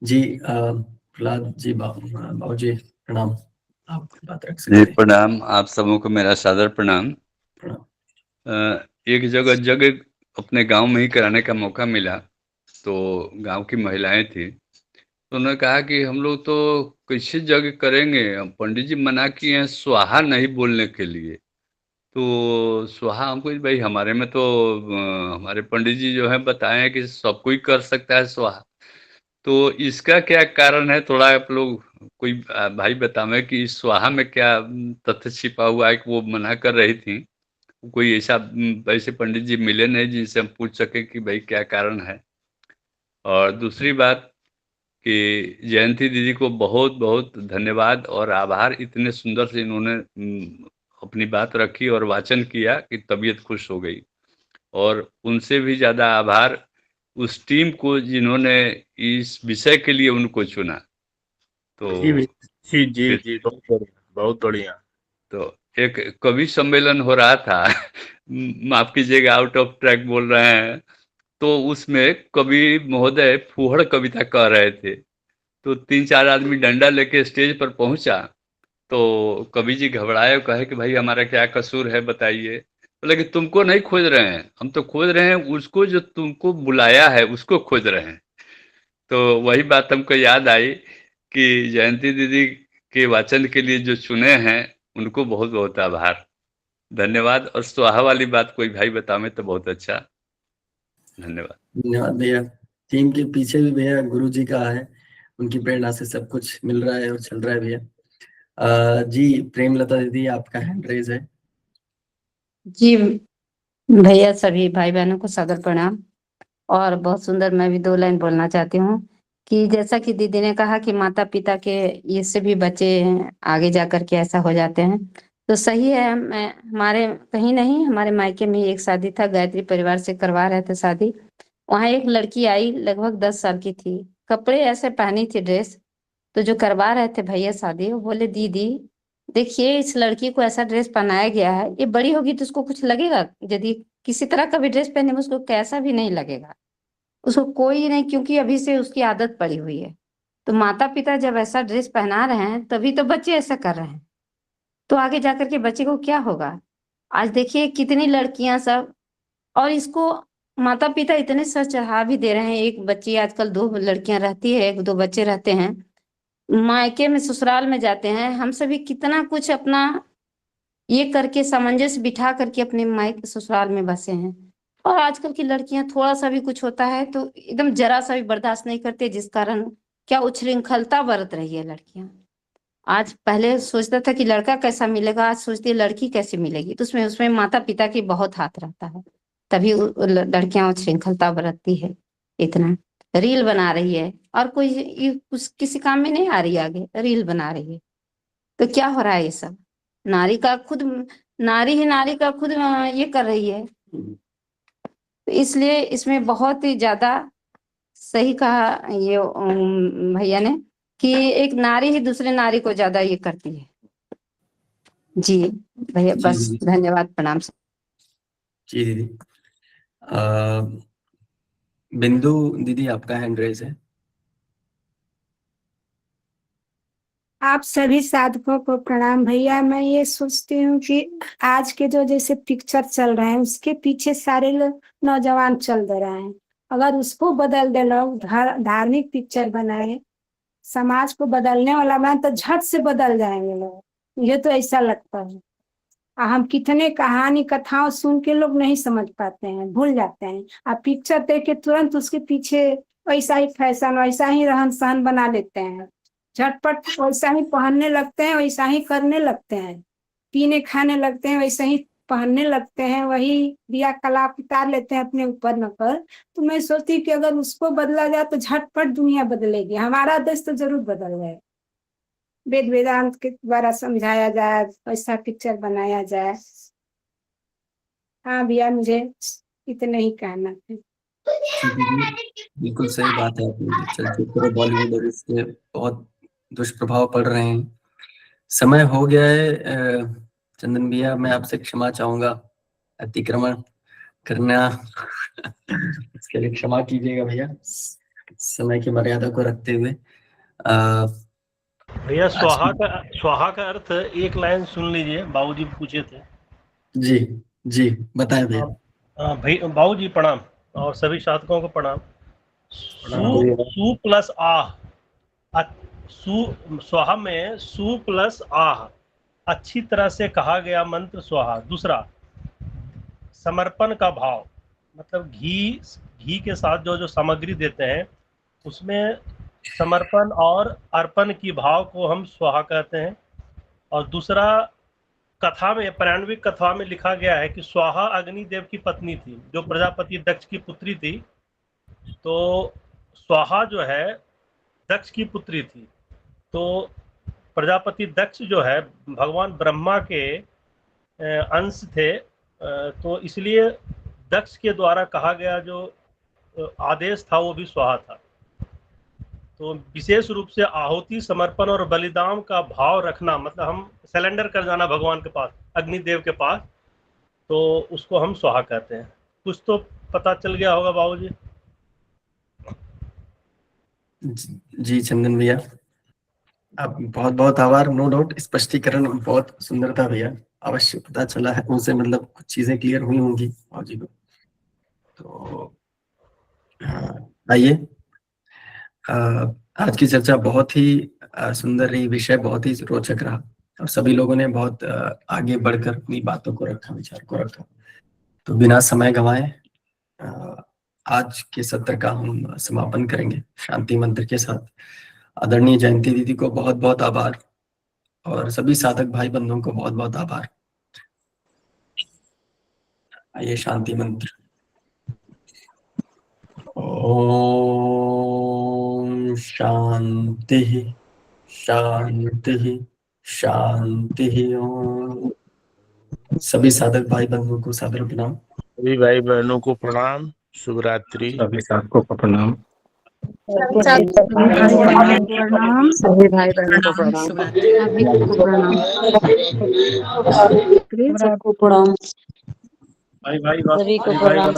जी प्रहलाद जी, बाबू जी प्रणाम, आप बात रख सकते
जी
हैं।
प्रणाम, आप सबों को मेरा सादर प्रणाम। एक जगह अपने गांव में ही कराने का मौका मिला, तो गांव की महिलाएं थी, तो उन्होंने कहा कि हम लोग तो कैसे जग करेंगे, पंडित जी मना किए हैं स्वाहा नहीं बोलने के लिए। तो स्वाहा हमको भाई हमारे में तो हमारे पंडित जी जो है बताए हैं कि सब कोई कर सकता है स्वाहा, तो इसका क्या कारण है, थोड़ा आप लोग कोई भाई बतावे कि इस स्वाहा में क्या तथ्य छिपा हुआ है कि वो मना कर रही थी। कोई ऐसे पंडित जी मिले नहीं जिनसे हम पूछ सके कि भाई क्या कारण है। और दूसरी बात कि जयंती दीदी को बहुत बहुत धन्यवाद और आभार, इतने सुंदर से इन्होंने अपनी बात रखी और वाचन किया कि तबीयत खुश हो गई। और उनसे भी ज़्यादा आभार उस टीम को जिन्होंने इस विषय के लिए उनको चुना। तो
जी जी जी, बहुत बढ़िया।
तो एक कवि सम्मेलन हो रहा था माफ कीजिएगा, आउट ऑफ ट्रैक बोल रहे हैं, तो उसमें कवि महोदय फूहड़ कविता कह रहे थे, तो 3-4 आदमी डंडा लेके स्टेज पर पहुंचा, तो कवि जी घबराए और कहे कि भाई हमारा क्या कसूर है बताइए। बोले कि तुमको नहीं खोज रहे हैं, हम तो खोज रहे हैं उसको जो तुमको बुलाया है, उसको खोज रहे हैं। तो वही बात हमको याद आई कि जयंती दीदी के वाचन के लिए जो चुने हैं उनको बहुत बहुत आभार, धन्यवाद। और स्वाहा वाली बात कोई भाई बतावे तो बहुत अच्छा, धन्यवाद।
धन्यवाद भैया। टीम के पीछे भी भैया गुरु जी का है, उनकी प्रेरणा से सब कुछ मिल रहा है और चल रहा है भैया। जी प्रेमलता दीदी, आपका हैंड रेज है।
जी भैया, सभी भाई बहनों को सादर प्रणाम। और बहुत सुंदर, मैं भी 2 लाइन बोलना चाहती हूँ कि जैसा कि दीदी ने कहा कि माता पिता के इससे भी बच्चे आगे जा करके ऐसा हो जाते हैं, तो सही है। मैं हमारे कहीं नहीं, हमारे मायके में ही एक शादी था, गायत्री परिवार से करवा रहे थे शादी। वहां एक लड़की आई, लगभग 10 साल की थी, कपड़े ऐसे पहनी थी ड्रेस, तो जो करवा रहे थे भैया शादी, वो बोले दीदी देखिए इस लड़की को ऐसा ड्रेस पहनाया गया है, ये बड़ी होगी तो उसको कुछ लगेगा, यदि किसी तरह का भी ड्रेस पहने उसको कैसा भी नहीं लगेगा, उसको कोई नहीं, क्योंकि अभी से उसकी आदत पड़ी हुई है। तो माता पिता जब ऐसा ड्रेस पहना रहे हैं तभी तो बच्चे ऐसा कर रहे हैं, तो आगे जाकर के बच्चे को क्या होगा। आज देखिए कितनी लड़कियां सब, और इसको माता पिता इतने सर चढ़ा भी दे रहे हैं। एक बच्ची आजकल 2 लड़कियां रहती है, 1-2 बच्चे रहते हैं, मायके में ससुराल में जाते हैं, हम सभी कितना कुछ अपना ये करके सामंजस्य बिठा करके अपने मायके ससुराल में बसे हैं। और आजकल की लड़कियां थोड़ा सा भी कुछ होता है तो एकदम जरा सा भी बर्दाश्त नहीं करते, जिस कारण क्या उच्छृंखलता बरत रही है लड़कियां। आज पहले सोचता था कि लड़का कैसा मिलेगा, आज सोचती है लड़की कैसे मिलेगी, तो उसमें उसमें माता पिता की बहुत हाथ रहता है, तभी लड़कियां उच्छृंखलता बरतती है। इतना रील बना रही है और कोई किसी काम में नहीं आ रही, आगे रील बना रही है, तो क्या हो रहा है ये सब। नारी का खुद, नारी ही नारी का खुद ये कर रही है, तो इसलिए इसमें बहुत ही ज्यादा सही कहा ये भैया ने कि एक नारी ही दूसरे नारी को ज्यादा ये करती है। जी भैया, बस धन्यवाद, प्रणाम।
जी दीदी। बिंदु दीदी, आपका हैंड रेज है।
आप सभी साधकों को प्रणाम भैया। मैं ये सोचती हूँ कि आज के जो जैसे पिक्चर चल रहे हैं उसके पीछे सारे लोग नौजवान चल दे रहे हैं, अगर उसको बदल दे, लोग धार्मिक पिक्चर बनाए, समाज को बदलने वाला बनाए, तो झट से बदल जाएंगे लोग, मुझे तो ऐसा लगता है। हम कितने कहानी कथाओं सुन के लोग नहीं समझ पाते हैं, भूल जाते हैं। आप पिक्चर देख के तुरंत उसके पीछे वैसा ही फैशन, वैसा ही रहन सहन बना लेते हैं, झटपट वैसा ही पहनने लगते हैं, वैसा ही करने लगते हैं, पीने खाने लगते हैं, वैसा ही पहनने लगते हैं, वही क्रियाकलाप उतार लेते हैं अपने ऊपर न कर। तो मैं सोचती हूँ कि अगर उसको बदला जाए तो झटपट दुनिया बदलेगी, हमारा देश तो जरूर बदल जाए। वेद वेदांत के द्वारा समझाया जाए, वैसा पिक्चर बनाया जाए। हाँ भैया, मुझे इतना ही कहना है।
बिल्कुल सही बात है, चलचित्र बॉलीवुड और इसके बहुत दुष्प्रभाव पड़ रहे हैं। समय हो गया है चंदन भैया, मैं आपसे क्षमा चाहूंगा अतिक्रमण करना इसके लिए क्षमा कीजिएगा भैया, समय की मर्यादा को रखते हुए।
भैया स्वाहा का अर्थ एक लाइन सुन लीजिए, बाबूजी पूछे थे। जी
जी बताएं भैया।
भाई बाबूजी प्रणाम और सभी साधकों को प्रणाम। सु प्लस आह, स्वाहा में सु प्लस आह अच्छी तरह से कहा गया मंत्र स्वाहा। दूसरा समर्पण का भाव, मतलब घी के साथ जो सामग्री देते हैं उसमें समर्पण और अर्पण की भाव को हम स्वाहा कहते हैं। और दूसरा कथा में, पौराणिक कथा में लिखा गया है कि स्वाहा अग्निदेव की पत्नी थी जो प्रजापति दक्ष की पुत्री थी। तो स्वाहा जो है दक्ष की पुत्री थी, तो प्रजापति दक्ष जो है भगवान ब्रह्मा के अंश थे, तो इसलिए दक्ष के द्वारा कहा गया जो आदेश था वो भी स्वाहा था। तो विशेष रूप से आहुति, समर्पण और बलिदान का भाव रखना, मतलब हम सरेंडर कर जाना भगवान के पास, अग्निदेव के पास, तो उसको हम स्वाहा कहते हैं। कुछ तो पता चल गया होगा बाबूजी।
जी चंदन भैया, आप बहुत बहुत आभार। नो डाउट स्पष्टीकरण बहुत सुंदर था भैया, अवश्य पता चला है उनसे, मतलब कुछ चीजें क्लियर हुई होंगी बाबूजी को। तो आइए, आज की चर्चा बहुत ही सुंदर रही, विषय बहुत ही रोचक रहा और सभी लोगों ने बहुत आगे बढ़कर अपनी बातों को रखा, विचार को रखा। तो बिना समय गंवाए आज के सत्र का हम समापन करेंगे शांति मंत्र के साथ। आदरणीय जयंती दीदी को बहुत बहुत आभार और सभी साधक भाई बंधुओं को बहुत बहुत आभार। आइए शांति मंत्र। ओम शांति शांति शांति। ओम। सभी साधक भाई बंधुओं को सादर प्रणाम।
सभी भाई बहनों को प्रणाम, शुभ रात्रि।
सभी साधकों को प्रणाम।
सभी भाई बहनों को प्रणाम।
भाई
सभी को प्रणाम।